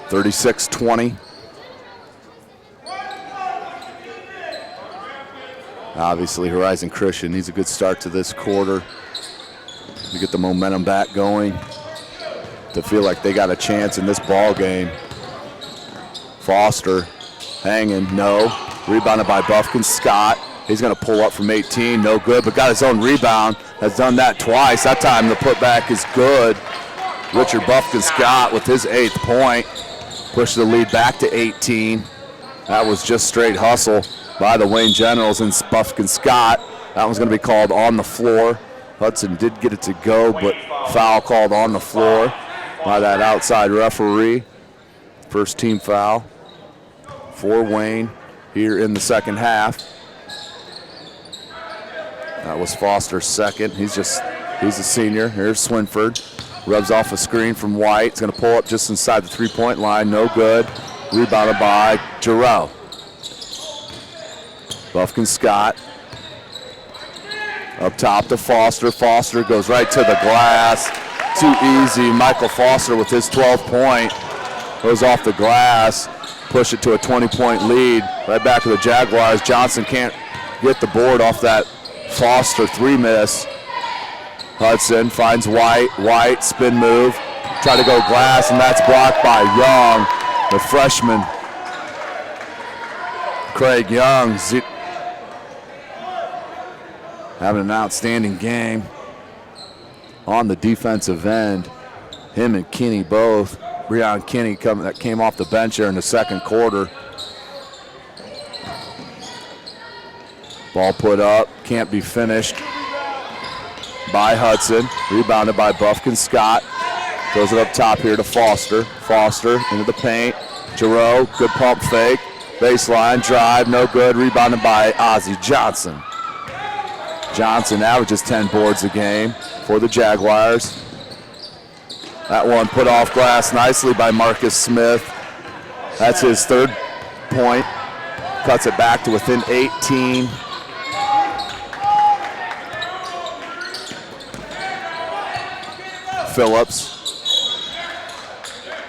36-20. Obviously, Horizon Christian needs a good start to this quarter to get the momentum back going, to feel like they got a chance in this ball game. Foster hanging, no. Rebounded by Buffkin Scott. He's going to pull up from 18, no good, but got his own rebound. Has done that twice. That time the putback is good. Richard Buffkin Scott with his 8th point. Pushed the lead back to 18. That was just straight hustle by the Wayne Generals and Buffkin Scott. That one's going to be called on the floor. Hudson did get it to go, but foul called on the floor by that outside referee. First team foul for Wayne here in the second half. That was Foster's second. He's a senior. Here's Swinford. Rubs off a screen from White. He's going to pull up just inside the three-point line. No good. Rebounded by Giroux. Buffkin Scott. Up top to Foster. Foster goes right to the glass. Too easy. Michael Foster with his 12th point. Goes off the glass. Push it to a 20-point lead. Right back to the Jaguars. Johnson can't get the board off that Foster 3 miss. Hudson finds White. White, spin move. Try to go glass, and that's blocked by Young, the freshman. Craig Young having an outstanding game on the defensive end. Him and Kinney both. Breon Kinney that came off the bench there in the second quarter. Ball put up, can't be finished by Hudson. Rebounded by Buffkin Scott. Throws it up top here to Foster. Foster into the paint. Giroux, good pump fake. Baseline drive, no good. Rebounded by Ozzie Johnson. Johnson averages 10 boards a game for the Jaguars. That one put off glass nicely by Marcus Smith. That's his 3rd point. Cuts it back to within 18. Phillips.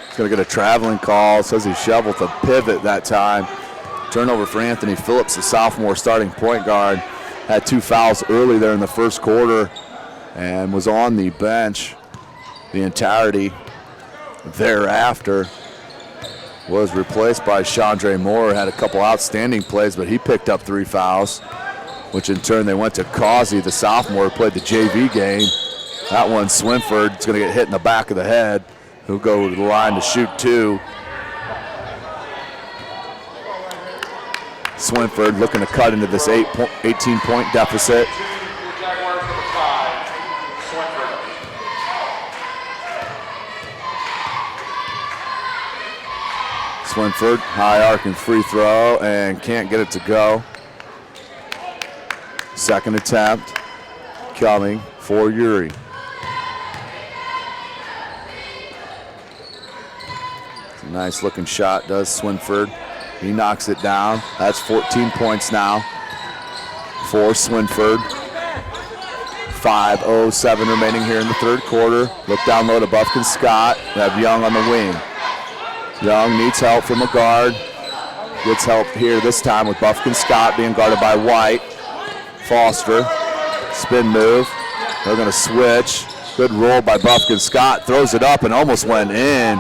He's going to get a traveling call. Says he shoveled the pivot that time. Turnover for Anthony Phillips, the sophomore starting point guard. Had 2 fouls early there in the first quarter and was on the bench the entirety thereafter. Was replaced by Chandre Moore. Had a couple outstanding plays, but he picked up 3 fouls, which in turn they went to Causey, the sophomore, who played the JV game. That one, Swinford, is going to get hit in the back of the head. He'll go to the line to shoot 2. Swinford looking to cut into this 18-point deficit. Swinford, high arcing free throw, and can't get it to go. Second attempt coming for Yuri. It's a nice looking shot, does Swinford. He knocks it down. That's 14 points now for Swinford. 5:07 remaining here in the third quarter. Look down low to Buffkin Scott. We have Young on the wing. Young needs help from a guard. Gets help here this time with Buffkin Scott being guarded by White. Foster, spin move. They're going to switch. Good roll by Buffkin Scott. Throws it up and almost went in.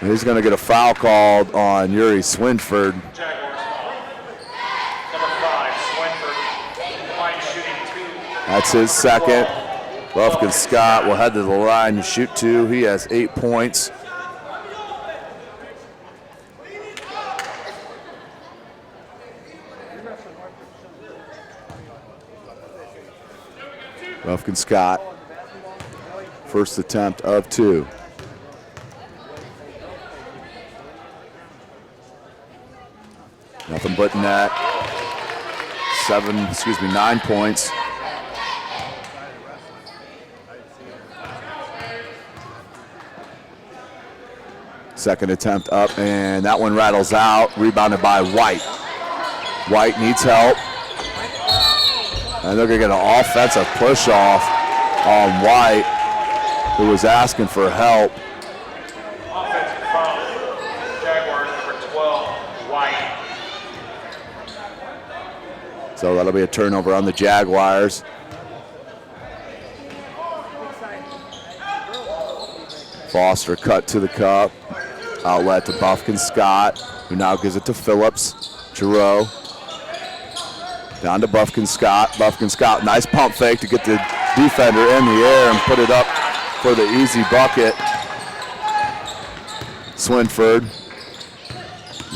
He's going to get a foul called on Yuri Swinford. Jaguars foul. Number 5, Swinford. Line shooting 2. That's his second. Buffkin Scott will head to the line to shoot 2. He has 8 points. Buffkin Scott, first attempt of 2. Nothing but net. 9 points. Second attempt up, and that one rattles out. Rebounded by White. White needs help. And they're going to get an offensive push-off on White, who was asking for help. Offensive foul. Jaguars number 12, White. So that'll be a turnover on the Jaguars. Foster cut to the cup. Outlet to Buffkin Scott, who now gives it to Phillips. Giroux. Down to Buffkin Scott. Buffkin Scott, nice pump fake to get the defender in the air and put it up for the easy bucket. Swinford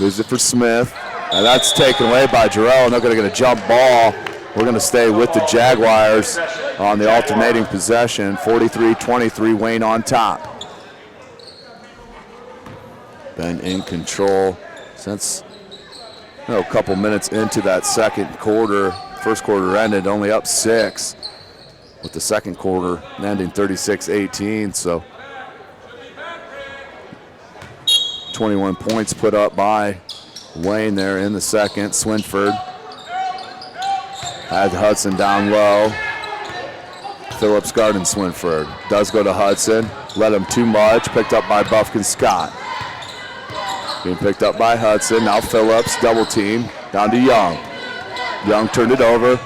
moves it for Smith. And that's taken away by Giroux, and they're going to get a jump ball. We're going to stay with the Jaguars on the alternating possession. 43-23, Wayne on top. Been in control since a couple minutes into that second quarter. First quarter ended only up 6, with the second quarter ending 36-18. So 21 points put up by Wayne there in the second. Swinford had Hudson down low. Phillips guarding Swinford. Does go to Hudson. Let him too much. Picked up by Buffkin Scott. Being picked up by Hudson. Now Phillips, double team. Down to Young. Young turned it over.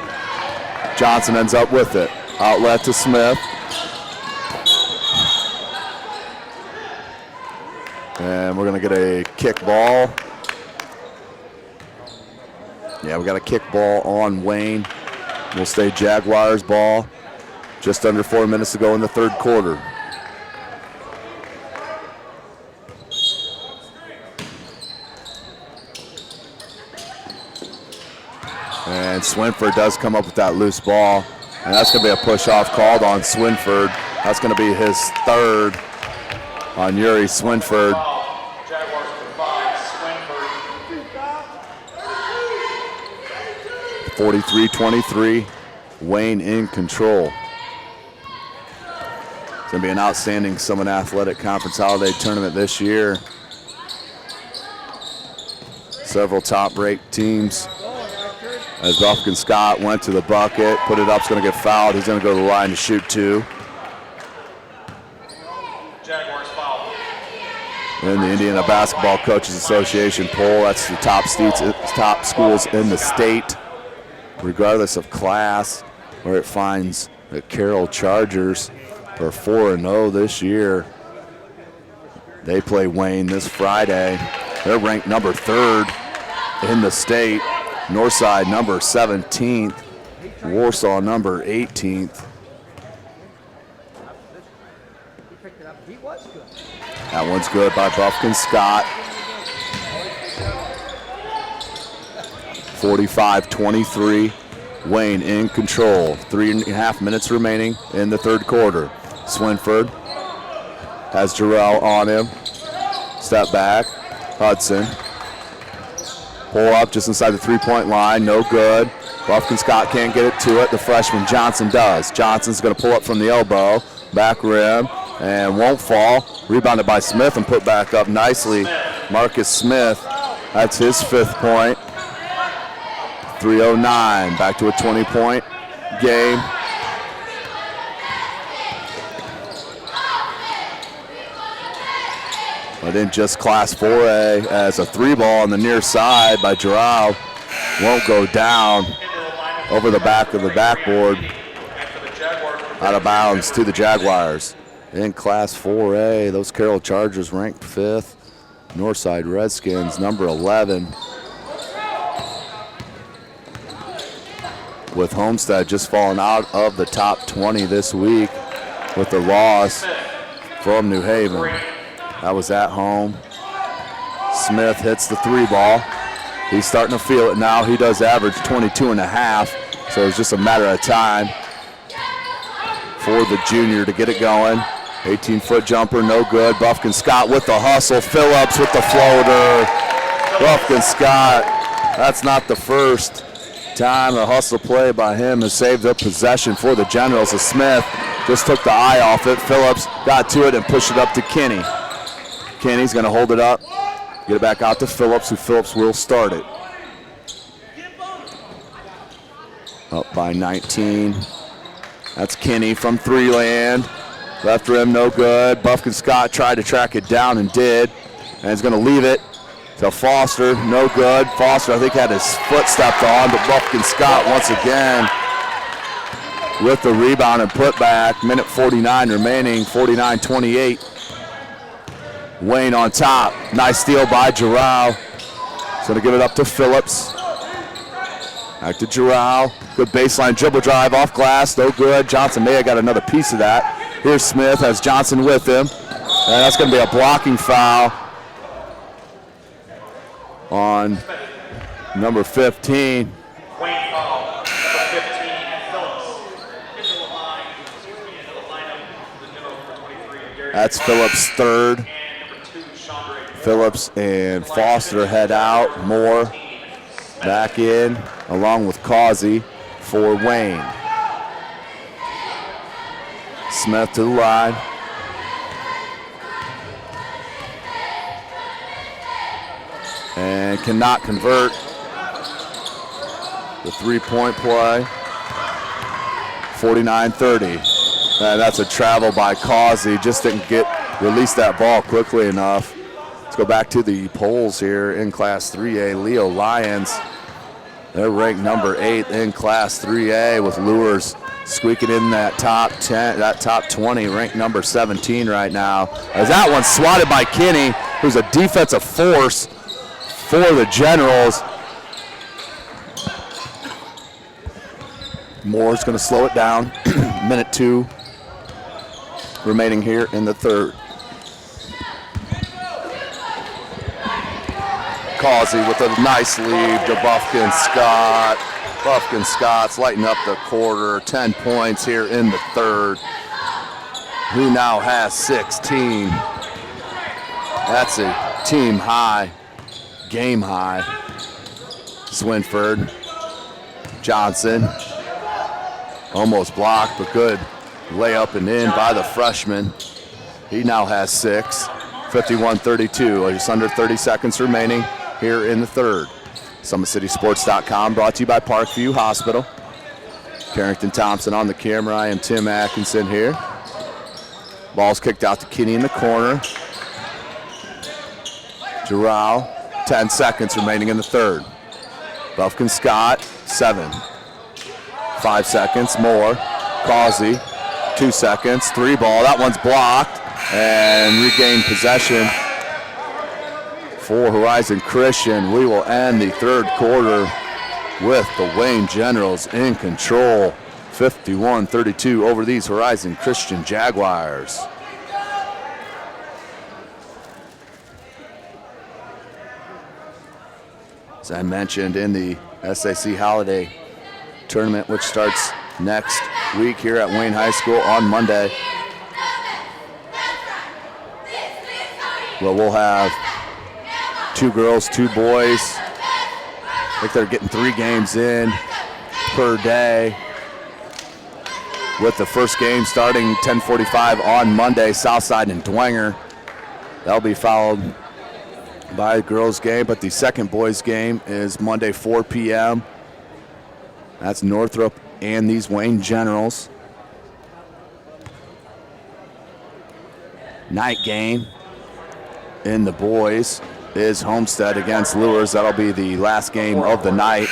Johnson ends up with it. Outlet to Smith. And we're going to get a kick ball. Yeah, we got a kick ball on Wayne. We'll stay Jaguars ball. Just under 4 minutes to go in the third quarter. And Swinford does come up with that loose ball. And that's going to be a push-off called on Swinford. That's going to be his third on Yuri Swinford. Jaguars number 5, Swinford. 43-23, Wayne in control. It's going to be an outstanding Summit Athletic Conference Holiday Tournament this year. Several top-ranked teams. As Buffkin Scott went to the bucket, put it up, is going to get fouled. He's going to go to the line to shoot 2. Jaguars foul. In the Indiana Basketball Coaches Association poll, that's the top schools in the state, regardless of class, where it finds the Carroll Chargers are 4-0 this year. They play Wayne this Friday. They're ranked number 3rd in the state. Northside number 17th. Warsaw number 18th. That one's good by Buffkin Scott. 45-23. Wayne in control. 3.5 minutes remaining in the third quarter. Swinford has Jarrell on him. Step back. Hudson. Pull up just inside the three-point line. No good. Buffkin Scott can't get it to it. The freshman Johnson does. Johnson's going to pull up from the elbow. Back rim. And won't fall. Rebounded by Smith and put back up nicely. Marcus Smith. That's his 5th point. 3:09. Back to a 20-point game. But in just Class 4A, as a 3-ball on the near side by Giroux won't go down over the back of the backboard. Out of bounds to the Jaguars. In Class 4A, those Carroll Chargers ranked 5th. Northside Redskins, number 11. With Homestead just falling out of the top 20 this week with the loss from New Haven. That was at home. Smith hits the 3 ball. He's starting to feel it now. He does average 22 and a half, so it's just a matter of time for the junior to get it going. 18-foot jumper, no good. Buffkin Scott with the hustle. Phillips with the floater. Buffkin Scott, that's not the first time a hustle play by him has saved up possession for the Generals. As Smith just took the eye off it. Phillips got to it and pushed it up to Kinney. Kinney's going to hold it up, get it back out to Phillips, who Phillips will start it. Up by 19. That's Kinney from 3 land. Left rim, no good. Buffkin Scott tried to track it down and did. And he's going to leave it to Foster, no good. Foster, I think, had his foot stepped on, but Buffkin Scott once again with the rebound and put back. Minute 49 remaining, 49-28. Wayne on top. Nice steal by Giroux. He's going to give it up to Phillips. Back to Giroux. Good baseline dribble drive off glass, no good. Johnson may have got another piece of that. Here's Smith, has Johnson with him. And that's going to be a blocking foul on number 15. Wayne foul, number 15, Phillips. Into the line, into the lineup, the Generals for 23. That's Phillips' third. And number 2, Chandra. Phillips and Foster head out. Moore back in, along with Causey for Wayne. Smith to the line. And cannot convert the 3-point play. 49-30. And that's a travel by Causey. Just didn't release that ball quickly enough. Let's go back to the polls here in Class 3A. Leo Lions, they're ranked number 8 in Class 3A, with Lures squeaking in that top 10, that top 20, ranked number 17 right now. As that one's swatted by Kinney, who's a defensive force for the Generals. Moore's going to slow it down. Minute 2 remaining here in the third. Causey with a nice lead to Buffkin Scott. Buffkin Scott's lighting up the quarter. 10 points here in the third. He now has 16. That's a team high, game high. Swinford, Johnson, almost blocked, but good layup and in by the freshman. He now has 6. 51-32, just under 30 seconds remaining here in the third. SummitCitySports.com, brought to you by Parkview Hospital. Carrington Thompson on the camera. I am Tim Atkinson here. Ball's kicked out to Kinney in the corner. Giroux, 10 seconds remaining in the third. Buffkin Scott, 7. 5 seconds more. Causey, 2 seconds. 3 ball, that one's blocked. And regained possession for Horizon Christian. We will end the third quarter with the Wayne Generals in control. 51-32 over these Horizon Christian Jaguars. As I mentioned, in the SAC Holiday Tournament, which starts next week here at Wayne High School on Monday, well, we'll have 2 girls, 2 boys. I think they're getting 3 games in per day, with the first game starting 10:45 on Monday, Southside and Dwenger. That'll be followed by the girls' game, but the second boys' game is Monday, 4 p.m. That's Northrop and these Wayne Generals. Night game in the boys is Homestead against Lures. That'll be the last game of the night,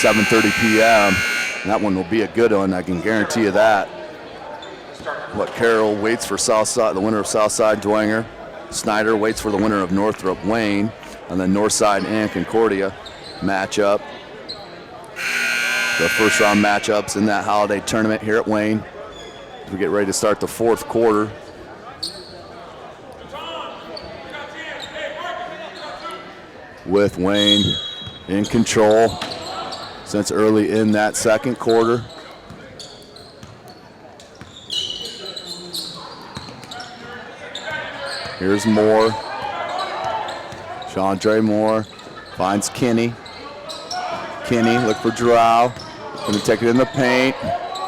7:30 p.m. And that one will be a good one, I can guarantee you that. What Carroll waits for Southside, the winner of Southside Dwenger. Snyder waits for the winner of Northrop Wayne, and then Northside and Concordia matchup. The first round matchups in that holiday tournament here at Wayne. We get ready to start the fourth quarter. With Wayne in control since early in that second quarter. Here's Moore. Chandre Moore finds Kinney. Kinney, look for Drow. Gonna take it in the paint.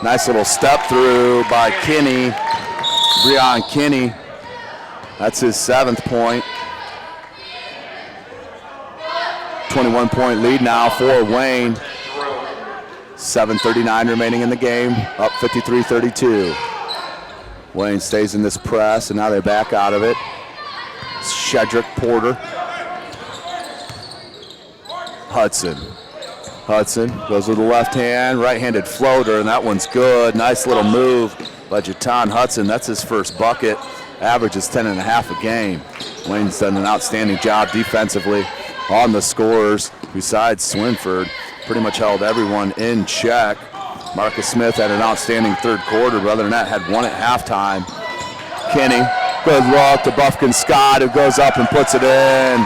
Nice little step through by Kinney. Breon Kinney. That's his 7th point. 21-point lead now for Wayne. 7:39 remaining in the game, up 53-32. Wayne stays in this press, and now they back out of it. Shedrick Porter. Hudson goes with the left hand, right-handed floater, and that one's good. Nice little move by Jatan Hudson. That's his first bucket. Average is 10.5 a game. Wayne's done an outstanding job defensively on the scorers. Besides Swinford, pretty much held everyone in check. Marcus Smith had an outstanding third quarter, but other than that, had one at halftime. Kinney, good look to Buffkin Scott, who goes up and puts it in.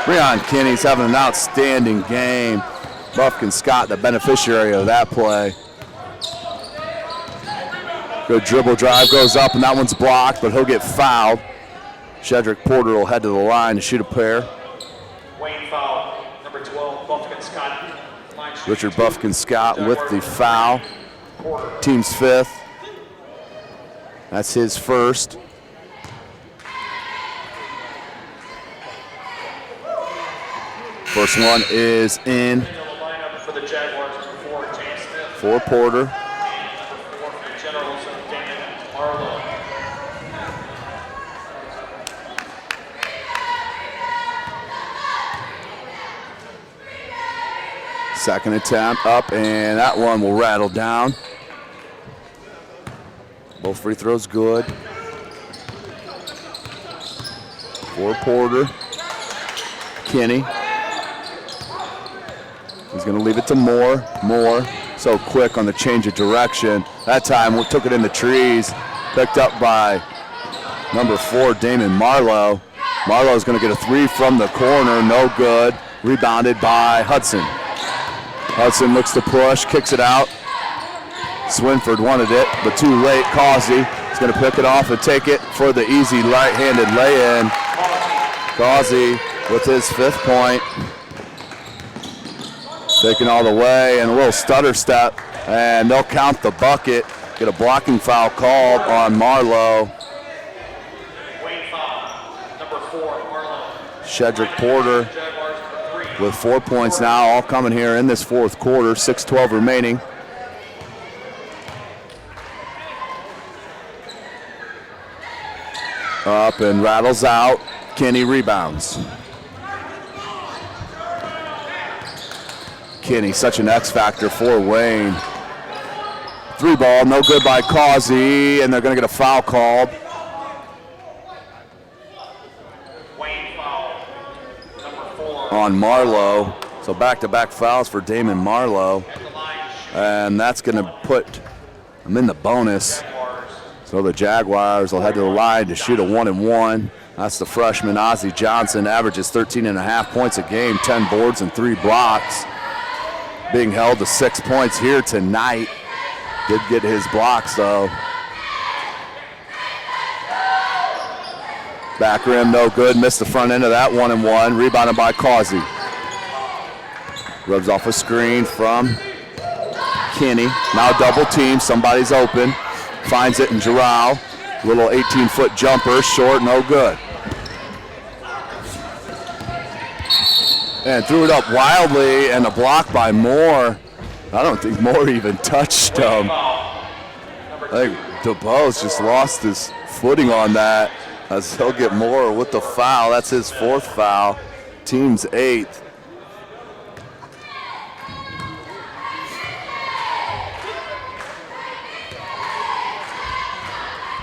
Breon Kinney's having an outstanding game. Buffkin Scott, the beneficiary of that play. Good dribble drive, goes up, and that one's blocked, but he'll get fouled. Shedrick Porter will head to the line to shoot a pair. Wayne foul, number 12, Buffkin Scott. Richard Buffkin Scott with the foul. Team's 5th. That's his first. First one is in For the Jaguars, number 4, James Smith. for Porter. And number 4 for the Generals, Damon Marlowe. Second attempt up, and that one will rattle down. Both free throws good. For Porter. Kinney. He's going to leave it to Moore. Moore, so quick on the change of direction. That time we took it in the trees. Picked up by number 4, Damon Marlowe. Marlowe's going to get a 3 from the corner, no good. Rebounded by Hudson. Hudson looks to push, kicks it out. Swinford wanted it, but too late. Causey is going to pick it off and take it for the easy right-handed lay-in. Causey with his 5th point. Taking all the way, and a little stutter step, and they'll count the bucket. Get a blocking foul called on Marlowe. Wayne foul, number 4, Marlowe. Shedrick Porter Jaguars, number 3. with 4 points now, all coming here in this fourth quarter. 6:12 remaining. Up and rattles out. Kinney rebounds. Kinney, such an X factor for Wayne. 3 ball, no good by Causey, and they're going to get a foul called. Wayne foul, number 4. On Marlowe. So back-to-back fouls for Damon Marlowe. And that's going to put them in the bonus. So the Jaguars will head to the line to shoot a 1-and-1. That's the freshman Ozzie Johnson. Averages 13.5 points a game, 10 boards and 3 blocks. Being held to 6 points here tonight. Did get his blocks though. Back rim, no good. Missed the front end of that 1-and-1. Rebounded by Causey. Rubs off a screen from Kinney. Now double team. Somebody's open. Finds it in Giroux. Little 18-foot jumper. Short, no good. And threw it up wildly, and a block by Moore. I don't think Moore even touched him. I think DeBose just lost his footing on that, as he'll get Moore with the foul. That's his 4th foul, team's 8th.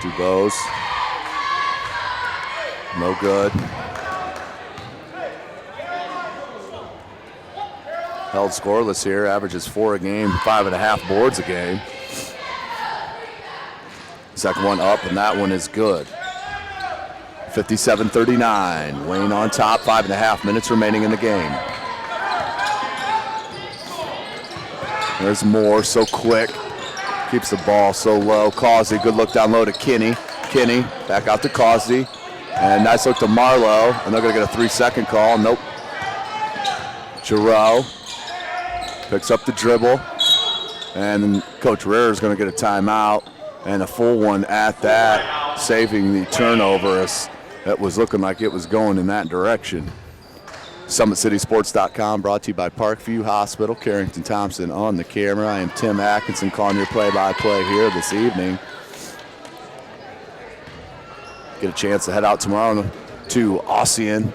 DeBose No good. Held scoreless here, averages 4 a game, 5.5 boards a game. Second one up, and that one is good. 57-39, Wayne on top, 5.5 minutes remaining in the game. There's Moore, so quick, keeps the ball so low. Causey, good look down low to Kinney. Kinney, back out to Causey, and nice look to Marlowe, and they're gonna get a 3-second call, nope. Giroux picks up the dribble, and Coach Rare is gonna get a timeout, and a full one at that, saving the turnover. It was looking like it was going in that direction. SummitCitySports.com brought to you by Parkview Hospital. Carrington Thompson on the camera. I am Tim Atkinson calling your play-by-play here this evening. Get a chance to head out tomorrow to Ossian,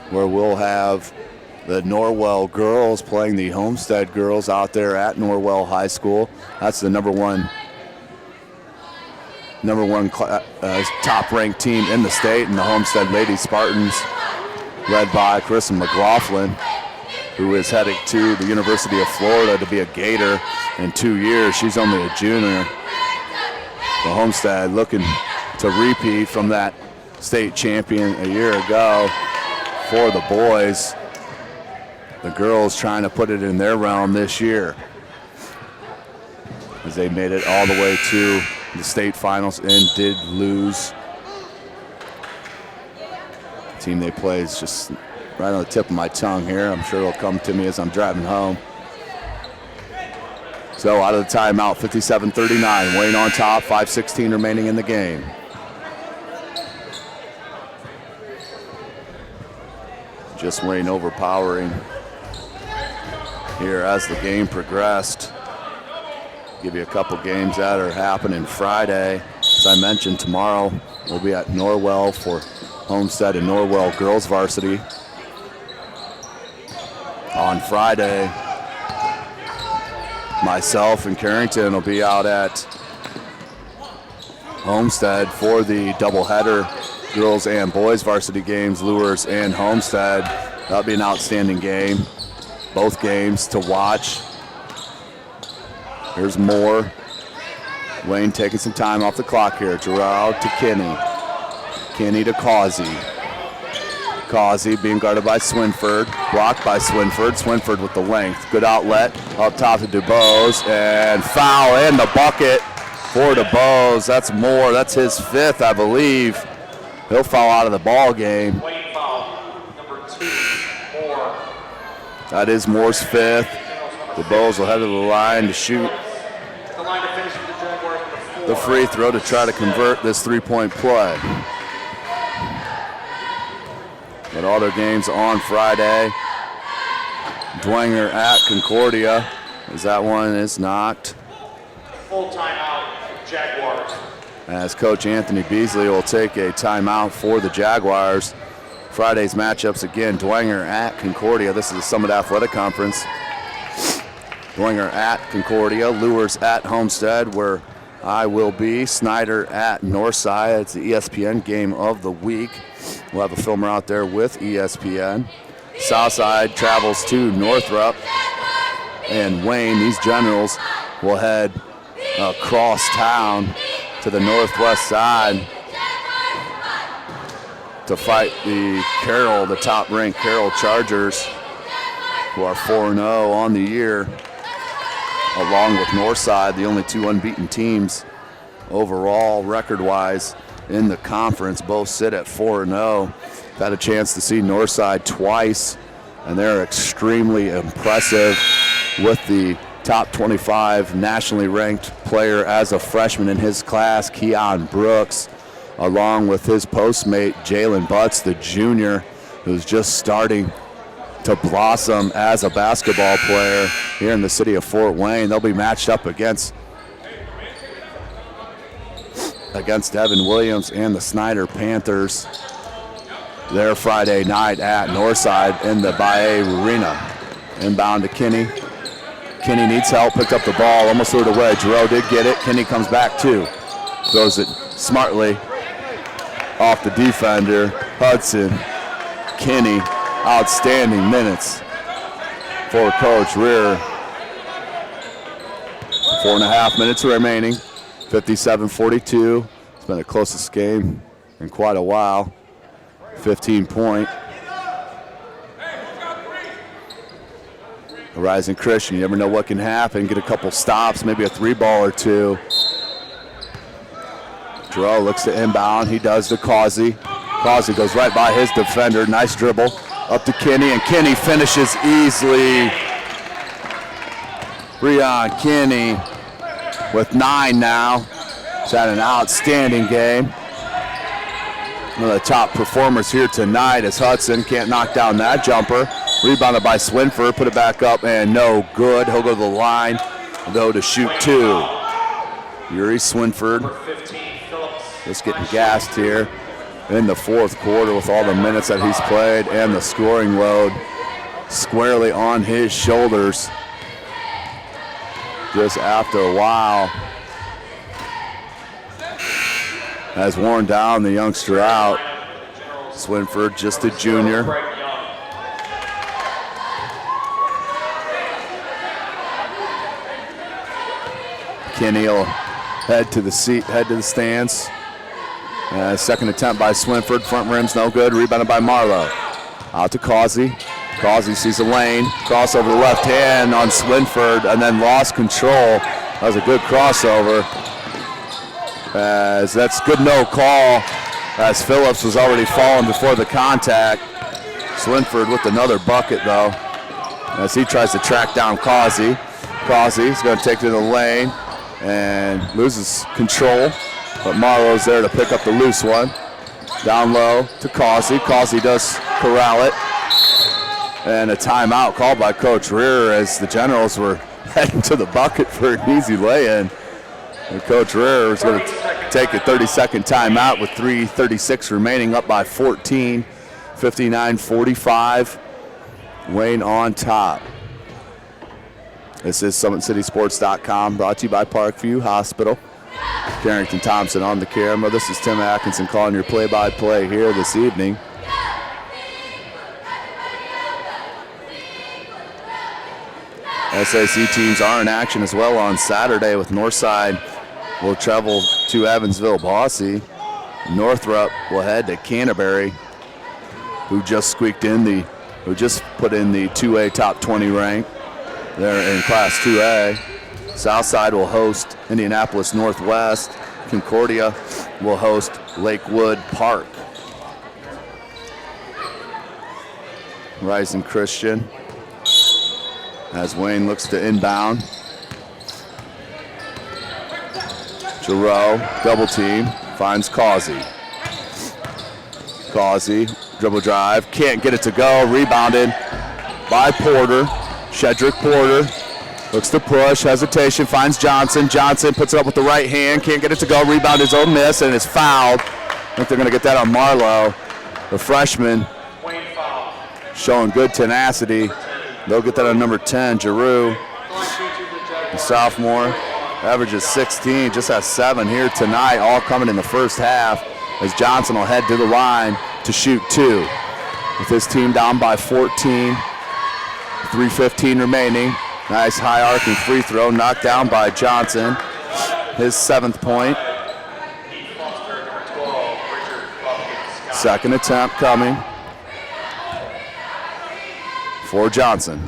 where we'll have the Norwell girls playing the Homestead girls out there at Norwell High School. That's the number one top-ranked team in the state, and the Homestead Lady Spartans, led by Carissa McLaughlin, who is heading to the University of Florida to be a Gator in 2 years. She's only a junior. The Homestead looking to repeat from that state champion a year ago for the boys. The girls trying to put it in their realm this year, as they made it all the way to the state finals and did lose. The team they play is just right on the tip of my tongue here. I'm sure it'll come to me as I'm driving home. So out of the timeout, 57-39, Wayne on top, 5:16 remaining in the game. Just Wayne overpowering here as the game progressed. Give you a couple games that are happening Friday. As I mentioned, tomorrow we'll be at Norwell for Homestead and Norwell girls varsity. On Friday, myself and Carrington will be out at Homestead for the doubleheader girls and boys varsity games, Lures and Homestead. That'll be an outstanding game. Both games to watch. Here's Moore. Wayne taking some time off the clock here. Giroux to Kinney. Kinney to Causey. Causey being guarded by Swinford. Blocked by Swinford. Swinford with the length. Good outlet. Up top to DuBose. And foul in the bucket for DuBose. That's Moore. That's his 5th, I believe. He'll foul out of the ball game. Wayne foul, number 2, Moore. That is Moore's 5th. DuBose will head to the line to shoot The line to finish with the Jaguars with a 4. the free throw to try to convert this 3-point play. But all their games on Friday. Dwenger at Concordia, as that one is knocked. Full timeout, Jaguars. As Coach Anthony Beasley will take a timeout for the Jaguars. Friday's matchups again, Dwenger at Concordia. This is the Summit Athletic Conference. Dwenger at Concordia, Lures at Homestead, where I will be. Snyder at Northside. It's the ESPN game of the week. We'll have a filmer out there with ESPN. Southside travels to Northrop. And Wayne, these Generals, will head across town to the northwest side to fight the Carroll, the top-ranked Carroll Chargers, who are 4-0 on the year, along with Northside, the only 2 unbeaten teams overall record-wise in the conference. Both sit at 4-0. Had a chance to see Northside twice, and they're extremely impressive with the top 25 nationally ranked player as a freshman in his class, Keon Brooks, along with his postmate, Jalen Butts, the junior, who's just starting to blossom as a basketball player here in the city of Fort Wayne. They'll be matched up against Evan Williams and the Snyder Panthers there Friday night at Northside in the Bae Arena. Inbound to Kinney. Kinney needs help, picked up the ball, almost threw it away. Giroux did get it. Kinney comes back too. Throws it smartly off the defender. Hudson, Kinney, outstanding minutes for Coach Rear. 4.5 minutes remaining, 57-42. It's been the closest game in quite a while. 15-point. Horizon Christian, you never know what can happen. Get a couple stops, maybe a 3-ball or two. Giroux looks to inbound. He does to Causey. Causey goes right by his defender. Nice dribble. Up to Kinney, and Kinney finishes easily. Breon Kinney with 9 now. He's had an outstanding game. One of the top performers here tonight is Hudson. Can't knock down that jumper. Rebounded by Swinford. Put it back up and no good. He'll go to the line, though, to shoot 2. Yuri Swinford just getting gassed here in the fourth quarter with all the minutes that he's played and the scoring load squarely on his shoulders. Just after a while has worn down the youngster out. Swinford, just a junior. Kinney will head to the stands. Second attempt by Swinford. Front rim's no good. Rebounded by Marlowe. Out to Causey. Causey sees a lane. Cross over the left hand on Swinford and then lost control. That was a good crossover. As that's good no call, as Phillips was already falling before the contact. Swinford with another bucket though, as he tries to track down Causey. Causey's going to take it to the lane and loses control, but Marlowe's there to pick up the loose one. Down low to Causey. Causey does corral it. And a timeout called by Coach Rear as the Generals were heading to the bucket for an easy lay-in. And Coach Rear was going to take a 30-second timeout with 3:36 remaining, up by 14, 59-45. Wayne on top. This is SummitCitySports.com, brought to you by Parkview Hospital. Carrington Thompson on the camera. This is Tim Atkinson calling your play-by-play here this evening. SAC teams are in action as well on Saturday, with Northside will travel to Evansville-Bosse. Northrop will head to Canterbury, who just put in the 2A top 20 rank. They're in Class 2A. Southside will host Indianapolis Northwest. Concordia will host Lakewood Park. Horizon Christian, as Wayne looks to inbound. Giroux, double team, finds Causey. Causey, dribble drive, can't get it to go, rebounded by Porter. Shedrick Porter looks to push, hesitation, finds Johnson. Johnson puts it up with the right hand, can't get it to go, rebound his own miss, and is fouled. I think they're going to get that on Marlowe. The freshman showing good tenacity. They'll get that on number 10, Giroux. The sophomore averages 16, just has 7 here tonight, all coming in the first half, as Johnson will head to the line to shoot 2. With his team down by 14, 3:15 remaining. Nice high arcing free throw, knocked down by Johnson. His 7th point. Second attempt coming for Johnson.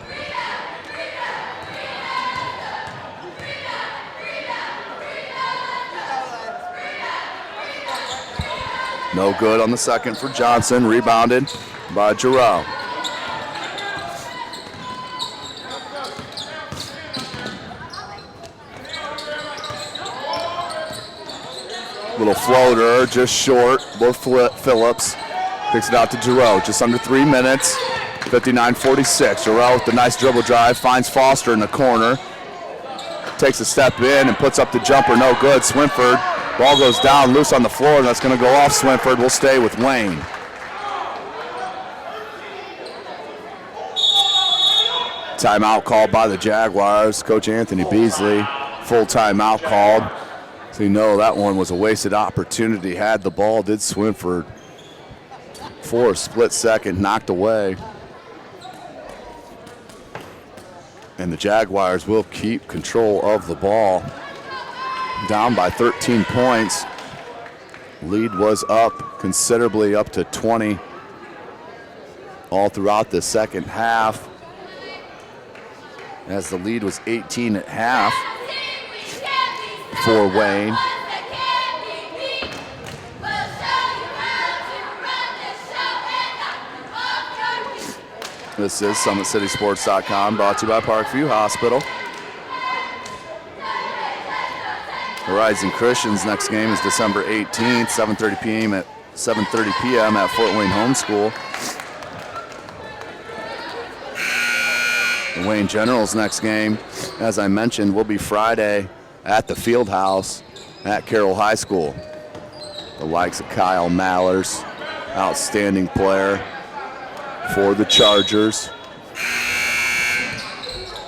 No good on the second for Johnson. Rebounded by Giroux. Little floater, just short. Phillips picks it out to Giroux. Just under 3 minutes. 59-46. Giroux with the nice dribble drive, finds Foster in the corner. Takes a step in and puts up the jumper, no good. Swinford, ball goes down, loose on the floor, and that's going to go off Swinford. Will stay with Wayne. Timeout called by the Jaguars. Coach Anthony Beasley, full timeout called. So you know that one was a wasted opportunity. Had the ball, did Swinford. for a split second, knocked away. And the Jaguars will keep control of the ball. Down by 13 points. Lead was up considerably, up to 20 all throughout the second half, as the lead was 18 at half for Wayne. This is SummitCitySports.com, brought to you by Parkview Hospital. Horizon Christian's next game is December 18th, 7:30 p.m. at Fort Wayne Home School. The Wayne Generals' next game, as I mentioned, will be Friday at the Field House at Carroll High School. The likes of Kyle Mallers, outstanding player for the Chargers.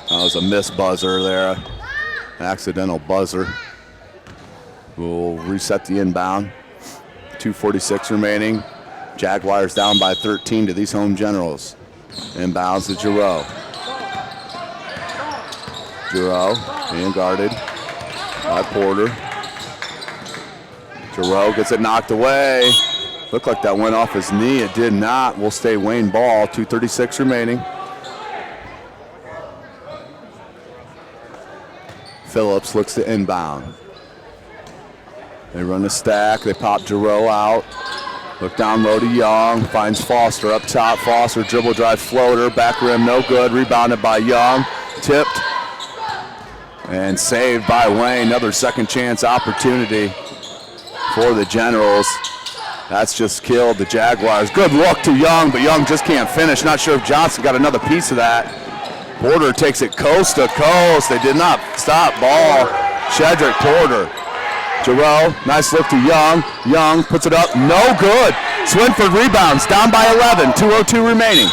That was a missed buzzer there, accidental buzzer. We'll reset the inbound. 2:46 remaining. Jaguars down by 13 to these home Generals. Inbounds to Giroux. Giroux being guarded by Porter. Giroux gets it knocked away. Looked like that went off his knee. It did not. Will stay Wayne ball. 2:36 remaining. Phillips looks to inbound. They run the stack. They pop Giroux out. Look down low to Young. Finds Foster up top. Foster dribble drive floater. Back rim no good. Rebounded by Young. Tipped. And saved by Wayne. Another second chance opportunity for the Generals. That's just killed the Jaguars. Good look to Young, but Young just can't finish. Not sure if Johnson got another piece of that. Porter takes it coast to coast. They did not stop ball. Shedrick Porter. Giroux, nice look to Young. Young puts it up, no good. Swinford rebounds, down by 11, 2:02 remaining.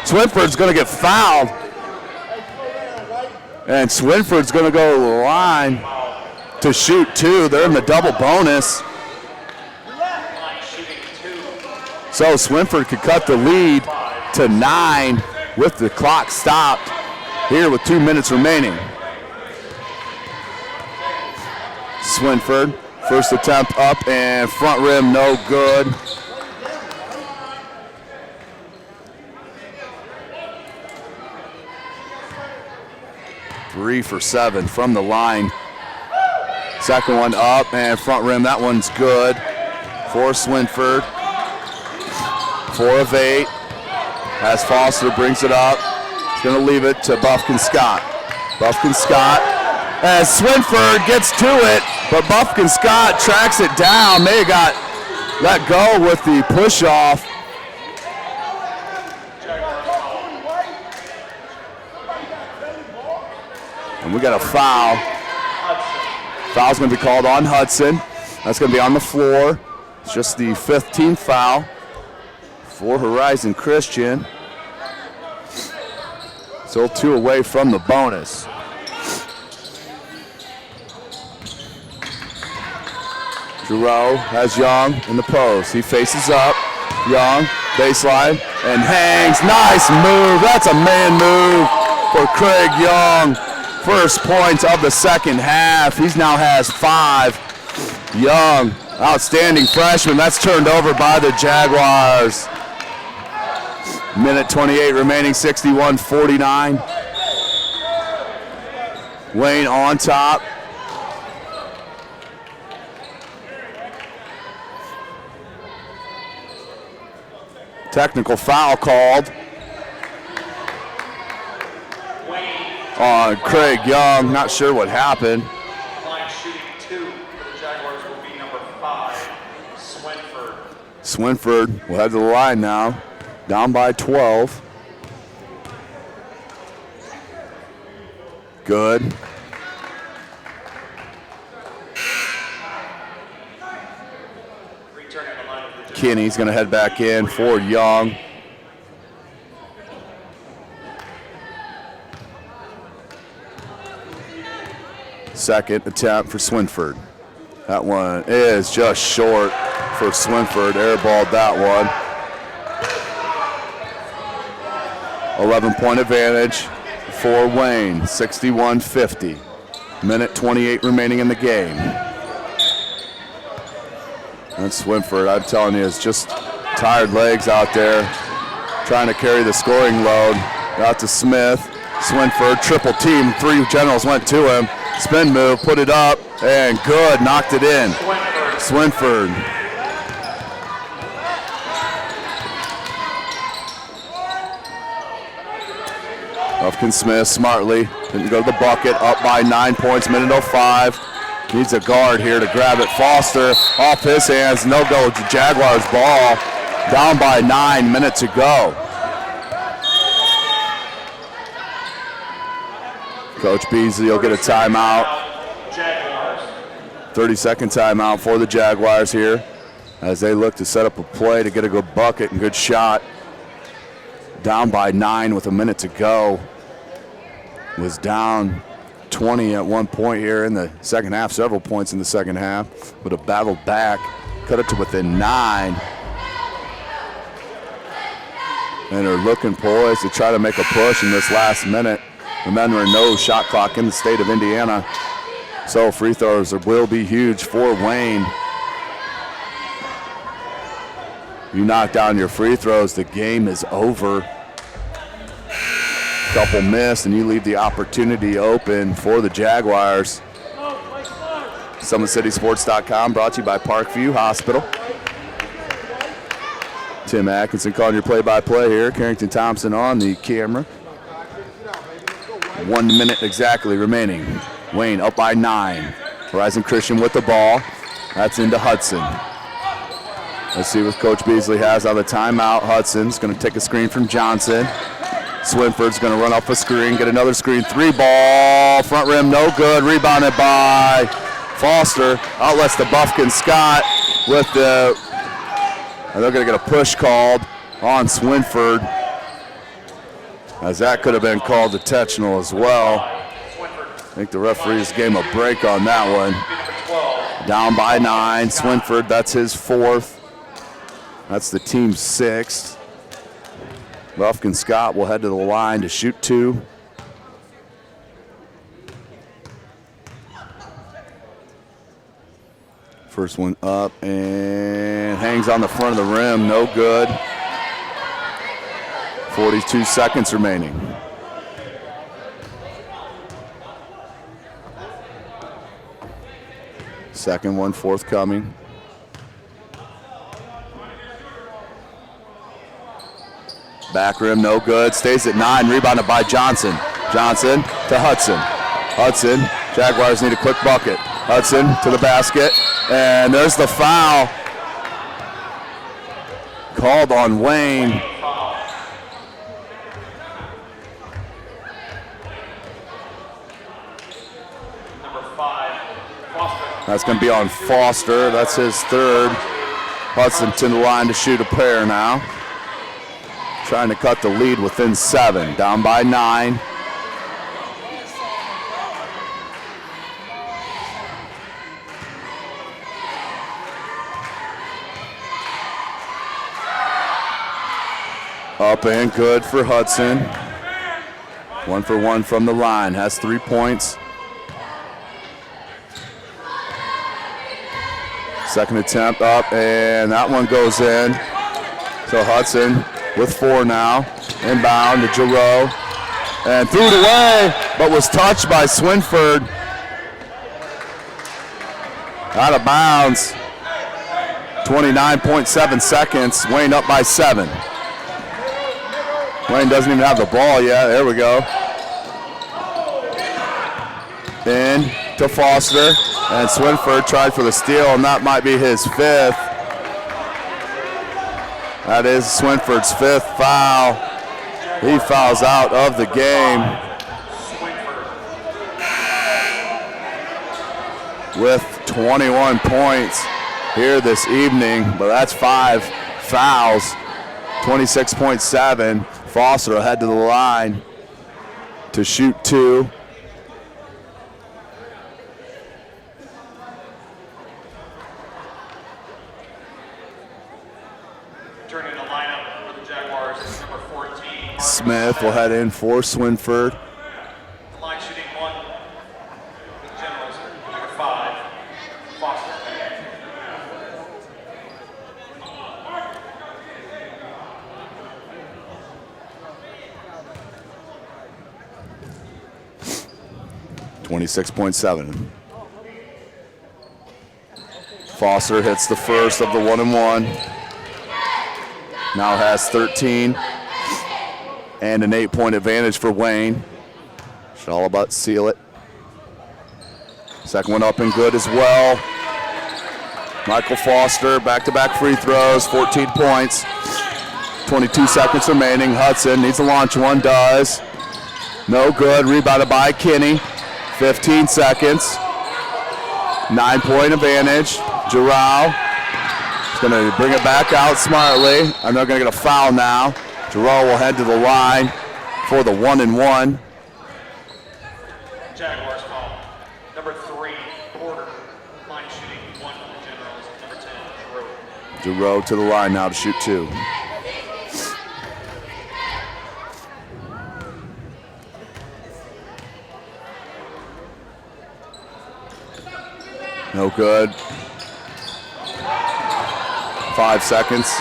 Swinford's gonna get fouled. And Swinford's gonna go to the line to shoot two. They're in the double bonus. So Swinford could cut the lead to 9 with the clock stopped here with 2 minutes remaining. Swinford, first attempt up and front rim, no good. Three for 7 from the line. Second one up and front rim, that one's good for Swinford. 4 of 8 as Foster brings it up. He's going to leave it to Buffkin Scott. Buffkin Scott as Swinford gets to it, but Buffkin Scott tracks it down. May have got let go with the push off. And we got a foul. Foul's going to be called on Hudson. That's going to be on the floor. It's just the 5th team foul for Horizon Christian. Still 2 away from the bonus. Giroux has Young in the post. He faces up. Young, baseline, and hangs. Nice move. That's a man move for Craig Young. First points of the second half. He now has 5. Young, outstanding freshman. That's turned over by the Jaguars. Minute 28 remaining, 61-49. Wayne on top. Technical foul called on Craig Young. Not sure what happened. Line shooting 2 for the Jaguars will be number 5, Swinford. Swinford will head to the line now. Down by 12. Good. Kinney's going to head back in for Young. Second attempt for Swinford. That one is just short for Swinford. Airballed that one. 11-point advantage for Wayne, 61-50. Minute 28 remaining in the game. And Swinford, I'm telling you, is just tired legs out there trying to carry the scoring load. Out to Smith. Swinford, triple team. 3 Generals went to him. Spin move, put it up, and good. Knocked it in. Swinford. Buffkin Smith smartly didn't go to the bucket. Up by 9 points. Minute 05. Needs a guard here to grab it. Foster off his hands. No go. Jaguars ball. Down by 9. Minute to go. Coach Beasley will get a timeout. 30-second timeout for the Jaguars here as they look to set up a play to get a good bucket and good shot. Down by 9 with a minute to go. Was down 20 at one point here in the second half, several points in the second half, but have battled back, cut it to within 9. And are looking poised to try to make a push in this last minute. Remembering no shot clock in the state of Indiana. So free throws will be huge for Wayne. You knock down your free throws, the game is over. Couple missed, and you leave the opportunity open for the Jaguars. SummitCitySports.com brought to you by Parkview Hospital. Tim Atkinson calling your play-by-play here. Carrington Thompson on the camera. 1 minute exactly remaining. Wayne up by 9. Horizon Christian with the ball. That's into Hudson. Let's see what Coach Beasley has on the timeout. Hudson's going to take a screen from Johnson. Swinford's going to run off a screen, get another screen. 3 ball, front rim, no good. Rebounded by Foster. Outlets to Buffkin Scott with the, and they're going to get a push called on Swinford, as that could have been called intentional as well. I think the referees gave him a break on that one. Down by 9, Swinford, that's his 4th. That's the team's 6th. Buffkin Scott will head to the line to shoot 2. First one up and hangs on the front of the rim, no good. 42 seconds remaining. Second one forthcoming. Back rim, no good. Stays at 9, rebounded by Johnson. Johnson to Hudson. Hudson, Jaguars need a quick bucket. Hudson to the basket, and there's the foul. Called on Wayne. That's going to be on Foster. That's his 3rd. Hudson to the line to shoot a pair now. Trying to cut the lead within 7. Down by 9. Up and good for Hudson. 1 for 1 from the line. Has 3 points. Second attempt up, and that one goes in. So Hudson with 4 now. Inbound to Giroux. And threw it away, but was touched by Swinford. Out of bounds. 29.7 seconds. Wayne up by 7. Wayne doesn't even have the ball yet. There we go. In to Foster. And Swinford tried for the steal, and that might be his 5th. That is Swinford's 5th foul. He fouls out of the game with 21 points here this evening, but that's 5 fouls. 26.7. Foster will head to the line to shoot 2. Turning the lineup for the Jaguars, number 14, Smith will head in for Swinford. The line shooting 1 for the Generals, number 5, Foster. .7. Foster hits the first of the 1-and-1. Now has 13 and an 8-point advantage for Wayne. Should all about seal it. Second one up and good as well. Michael Foster, back-to-back free throws, 14 points. 22 seconds remaining. Hudson needs to launch one, does. No good, rebounded by Kinney. 15 seconds. 9-point advantage. Giroux is going to bring it back out smartly. And they're going to get a foul now. Giroux will head to the line for the 1-and-1. Jaguars foul. Number 3, Porter. Line shooting 1 for the Generals, number 10, Giroux. Giroux to the line now to shoot 2. No good. 5 seconds.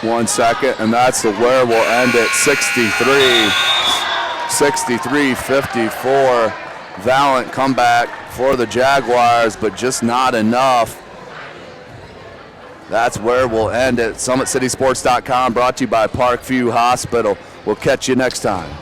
1 second, and that's where we'll end it. 63-54. Valiant comeback for the Jaguars, but just not enough. That's where we'll end it. SummitCitySports.com, brought to you by Parkview Hospital. We'll catch you next time.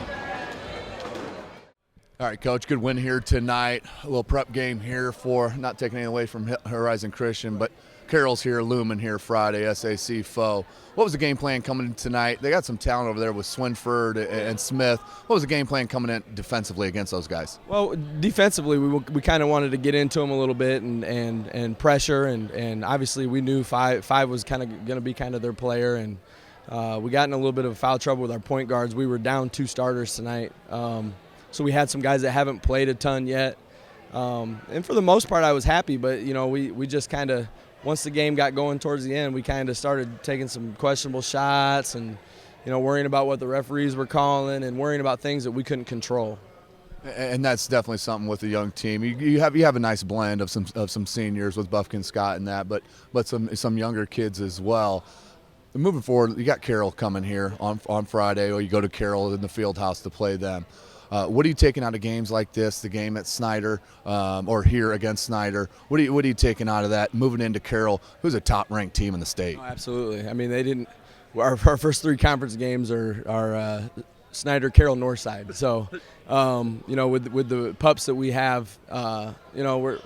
All right, Coach, good win here tonight. A little prep game here for, not taking anything away from Horizon Christian, but Carroll's here, Lumen here Friday, SAC foe. What was the game plan coming in tonight? They got some talent over there with Swinford and Smith. What was the game plan coming in defensively against those guys? Well, defensively, we kind of wanted to get into them a little bit and pressure, and obviously we knew five was kind of going to be kind of their player, and we got in a little bit of foul trouble with our point guards. We were down 2 starters tonight. So we had some guys that haven't played a ton yet. And for the most part, I was happy. But, you know, we just kind of, once the game got going towards the end, we kind of started taking some questionable shots and, you know, worrying about what the referees were calling and worrying about things that we couldn't control. And that's definitely something with a young team. You have a nice blend of some seniors with Buffkin, Scott, and that, but some younger kids as well. Moving forward, you got Carroll coming here on Friday, or you go to Carroll in the field house to play them. What are you taking out of games like this, the game at Snyder or here against Snyder? What are you taking out of that, moving into Carroll, who's a top-ranked team in the state? Oh, absolutely. I mean, they didn't – our first 3 conference games are Snyder, Carroll, Northside. So, you know, with the pups that we have, you know,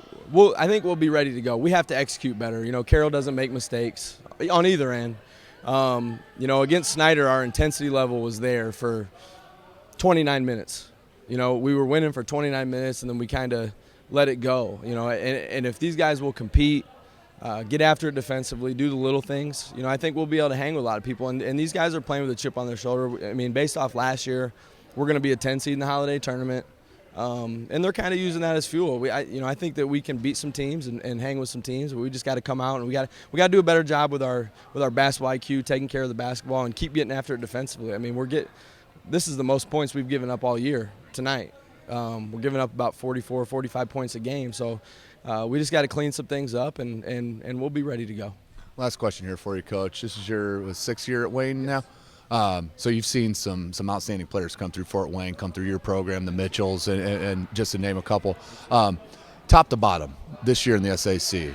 I think we'll be ready to go. We have to execute better. You know, Carroll doesn't make mistakes on either end. You know, against Snyder, our intensity level was there for 29 minutes. You know, we were winning for 29 minutes, and then we kind of let it go. You know, and if these guys will compete, get after it defensively, do the little things, you know, I think we'll be able to hang with a lot of people. And these guys are playing with a chip on their shoulder. I mean, based off last year, we're going to be a 10 seed in the holiday tournament, and they're kind of using that as fuel. I think that we can beat some teams and hang with some teams, but we just got to come out and we got to do a better job with our basketball IQ, taking care of the basketball, and keep getting after it defensively. I mean, this is the most points we've given up all year tonight. We're giving up about 44, 45 points a game. So we just got to clean some things up, and we'll be ready to go. Last question here for you, Coach. This is your 6th year at Wayne now. So you've seen some outstanding players come through Fort Wayne, come through your program, the Mitchells, and just to name a couple. Top to bottom, this year in the SAC,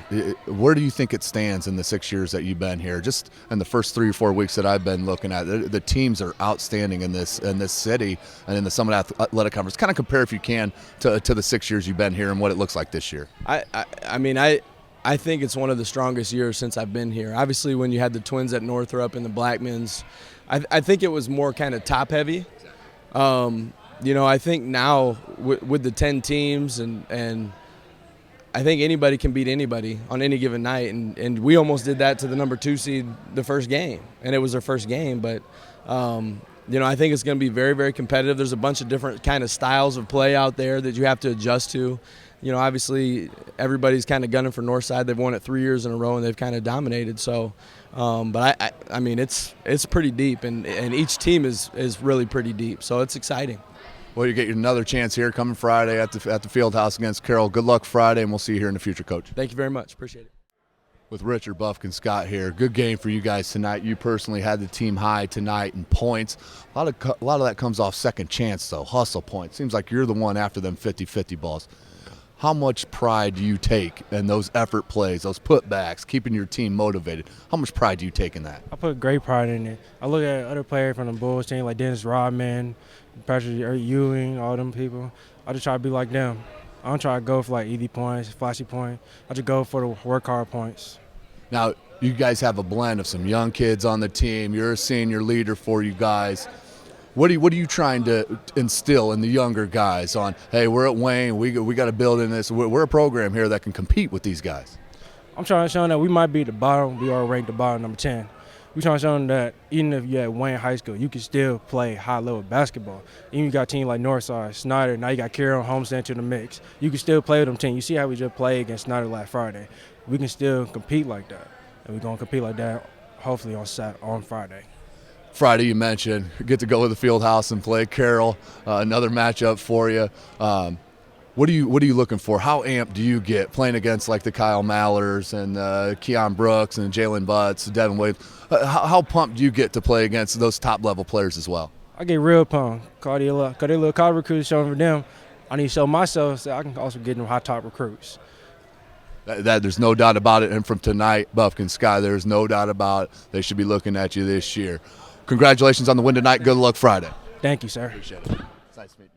where do you think it stands in the 6 years that you've been here? Just in the first 3 or 4 weeks that I've been looking at, the teams are outstanding in this city and in the Summit Athletic Conference. Kind of compare, if you can, to the 6 years you've been here and what it looks like this year. I mean, I think it's one of the strongest years since I've been here. Obviously, when you had the Twins at Northrop and the Blackmans, I think it was more kind of top-heavy. You know, I think now with the 10 teams and I think anybody can beat anybody on any given night, and we almost did that to the number 2 seed the first game, and it was their first game. But you know, I think it's going to be very, very competitive. There's a bunch of different kind of styles of play out there that you have to adjust to. you know, obviously everybody's kind of gunning for Northside. They've won it 3 years in a row, and they've kind of dominated. So, but I mean, it's pretty deep, and each team is really pretty deep. So it's exciting. Well, you get another chance here coming Friday at the Fieldhouse against Carroll. Good luck Friday, and we'll see you here in the future, Coach. Thank you very much. Appreciate it. With Richard Buffkin Scott here. Good game for you guys tonight. You personally had the team high tonight in points. A lot of that comes off second chance, though, hustle points. Seems like you're the one after them 50-50 balls. How much pride do you take in those effort plays, those putbacks, keeping your team motivated? How much pride do you take in that? I put great pride in it. I look at other players from the Bulls team like Dennis Rodman, Patrick Ewing, all them people. I just try to be like them. I don't try to go for like easy points, flashy points. I just go for the work hard points. Now, you guys have a blend of some young kids on the team. You're a senior leader for you guys. What are you trying to instill in the younger guys on, hey, we're at Wayne, we got to build in this. We're a program here that can compete with these guys. I'm trying to show them that we might be the bottom. We are ranked the bottom, number 10. We're trying to show them that even if you're at Wayne High School, you can still play high-level basketball. Even you got teams like Northside, Snyder, now you got Carroll, Homestead to the mix. You can still play with them teams. You see how we just played against Snyder last Friday. We can still compete like that, and we're going to compete like that hopefully on Friday. Friday, you mentioned, get to go to the Fieldhouse and play Carroll, another matchup for you. What are you looking for? How amped do you get playing against like the Kyle Mallers and Keon Brooks and Jalen Butts, Devin Wade? How pumped do you get to play against those top-level players as well? I get real pumped. Cause they little college recruits showing for them. I need to show myself so I can also get them high top recruits. That there's no doubt about it. And from tonight, Buffkin Sky, there's no doubt about it. They should be looking at you this year. Congratulations on the win tonight. Good luck Friday. Thank you, sir. Appreciate it. It's nice meeting you.